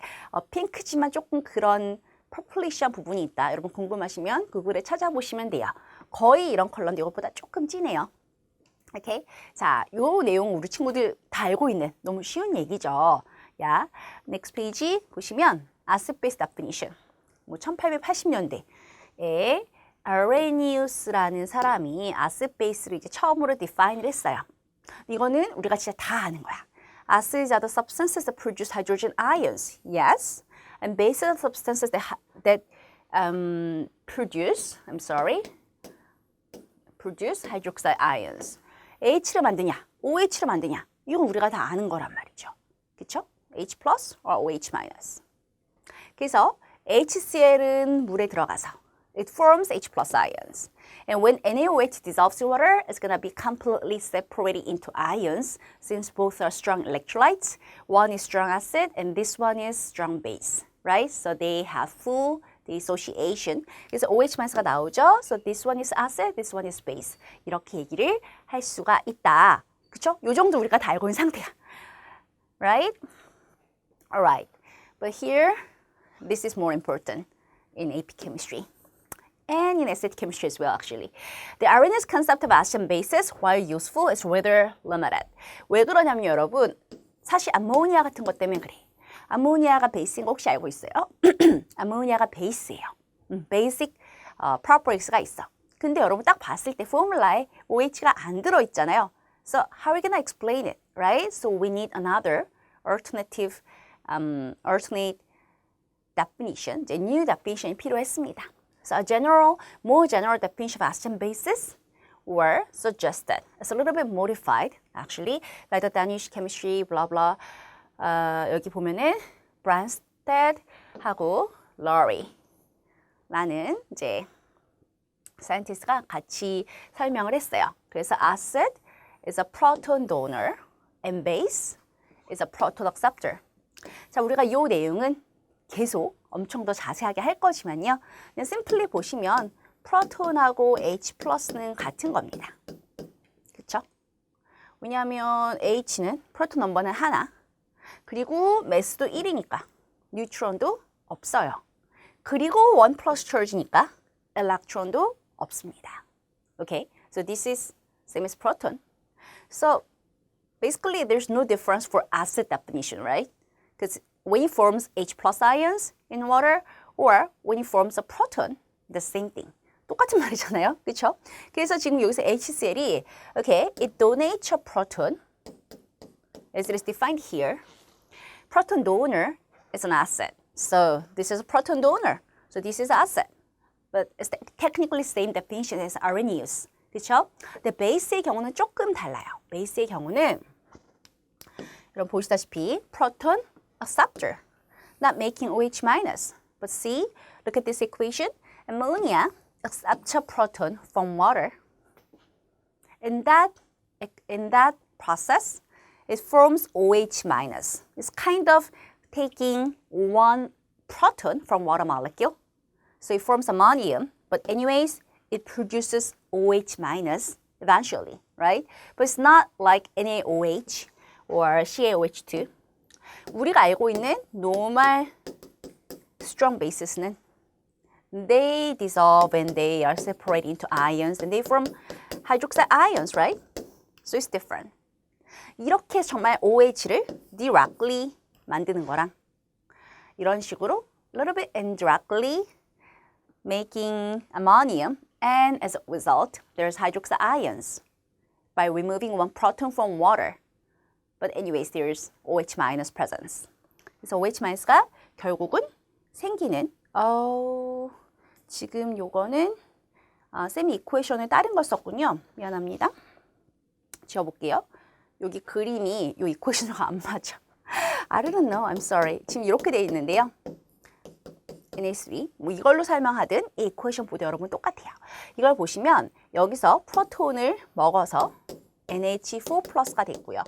핑크지만 조금 그런 purplish한 부분이 있다. 여러분 궁금하시면 구글에 찾아보시면 돼요. 거의 이런 컬러인데 이것보다 조금 진해요. 오케이? 자, 요 내용 우리 친구들 다 알고 있는 너무 쉬운 얘기죠. 야, next page 보시면 acid base definition. 뭐 1880년대에 아레니우스라는 사람이 acid base를 이제 처음으로 define를 했어요. 이거는 우리가 진짜 다 아는 거야. Acids are the substances that produce hydrogen ions. Yes. And bases are substances that produce hydroxide ions. H를 만드냐, OH를 만드냐. 이건 우리가 다 아는 거란 말이죠. 그렇죠? H plus or OH minus. 그래서 HCl은 물에 들어가서 it forms H plus ions. And when NaOH dissolves in water, it's going to be completely separated into ions since both are strong electrolytes. One is strong acid and this one is strong base, right? So they have full dissociation. 그래서 OH-가 나오죠. So this one is acid, this one is base. 이렇게 얘기를 할 수가 있다. 그쵸? 요 정도 우리가 다 알고 있는 상태야. Right? Alright. But here, this is more important in AP chemistry. And in acid chemistry as well, actually. The Arrhenius concept of acid and bases, while useful, is rather limited. 왜 그러냐면 여러분, 사실 암모니아 같은 것 때문에 그래. 암모니아가 베이스인 거 혹시 알고 있어요? 암모니아가 베이스예요. 베이직 properties가 있어. 근데 여러분 딱 봤을 때 포뮬라에 OH가 안 들어있잖아요. So how are we gonna explain it, right? So we need another alternate definition, 이제 new definition이 필요했습니다. So a more general definition of acids and bases were suggested. It's a little bit modified, actually, by the Danish chemistry, blah blah. 여기 보면은 Brandsted하고 Lowry라는 이제 scientist가 같이 설명을 했어요. 그래서 acid is a proton donor and base is a proton acceptor. 자, 우리가 이 내용은 계속 엄청 더 자세하게 할 거지만요. 그냥 simply 보시면 프로톤하고 H+는 같은 겁니다. 그렇죠? 왜냐하면 H는 프로톤 넘버는 하나, 그리고 매스도 1이니까 뉴트론도 없어요. 그리고 1 플러스 charge니까 엘렉트론도 없습니다. Okay? So this is same as proton. So basically there's no difference for acid definition, right? Because when it forms H plus ions in water or when it forms a proton, the same thing. 똑같은 말이잖아요. 그렇죠? 그래서 지금 여기서 HCl이 okay, it donates a proton as it is defined here. Proton donor is an acid. So this is a proton donor. So this is acid. But it's technically same definition as Arrhenius. 그렇죠? 근데 베이스의 경우는 조금 달라요. 베이스의 경우는 여러분 보시다시피 proton acceptor, not making OH minus. But see, look at this equation. Ammonia accepts a proton from water. In that process, it forms OH minus. It's kind of taking one proton from water molecule. So it forms ammonium, but anyways, it produces OH minus eventually, right? But it's not like NaOH or CaOH2. 우리가 알고 있는 normal strong bases는 they dissolve and they are separated into ions and they form hydroxide ions, right? So it's different. 이렇게 정말 OH를 directly 만드는 거랑 이런 식으로 a little bit indirectly making ammonium and as a result there's hydroxide ions by removing one proton from water. But anyways, there's OH minus presence. 그래서 OH minus가 결국은 생기는 지금 요거는 쌤이 이퀘이션을 다른 걸 썼군요. 미안합니다. 지워볼게요. 여기 그림이 요 이퀘이션과 안 맞아. I don't know. I'm sorry. 지금 이렇게 돼 있는데요. NA3 뭐 이걸로 설명하든 이 이퀘이션 보도 여러분 똑같아요. 이걸 보시면 여기서 프로톤을 먹어서 NH4 플러스가 됐고요.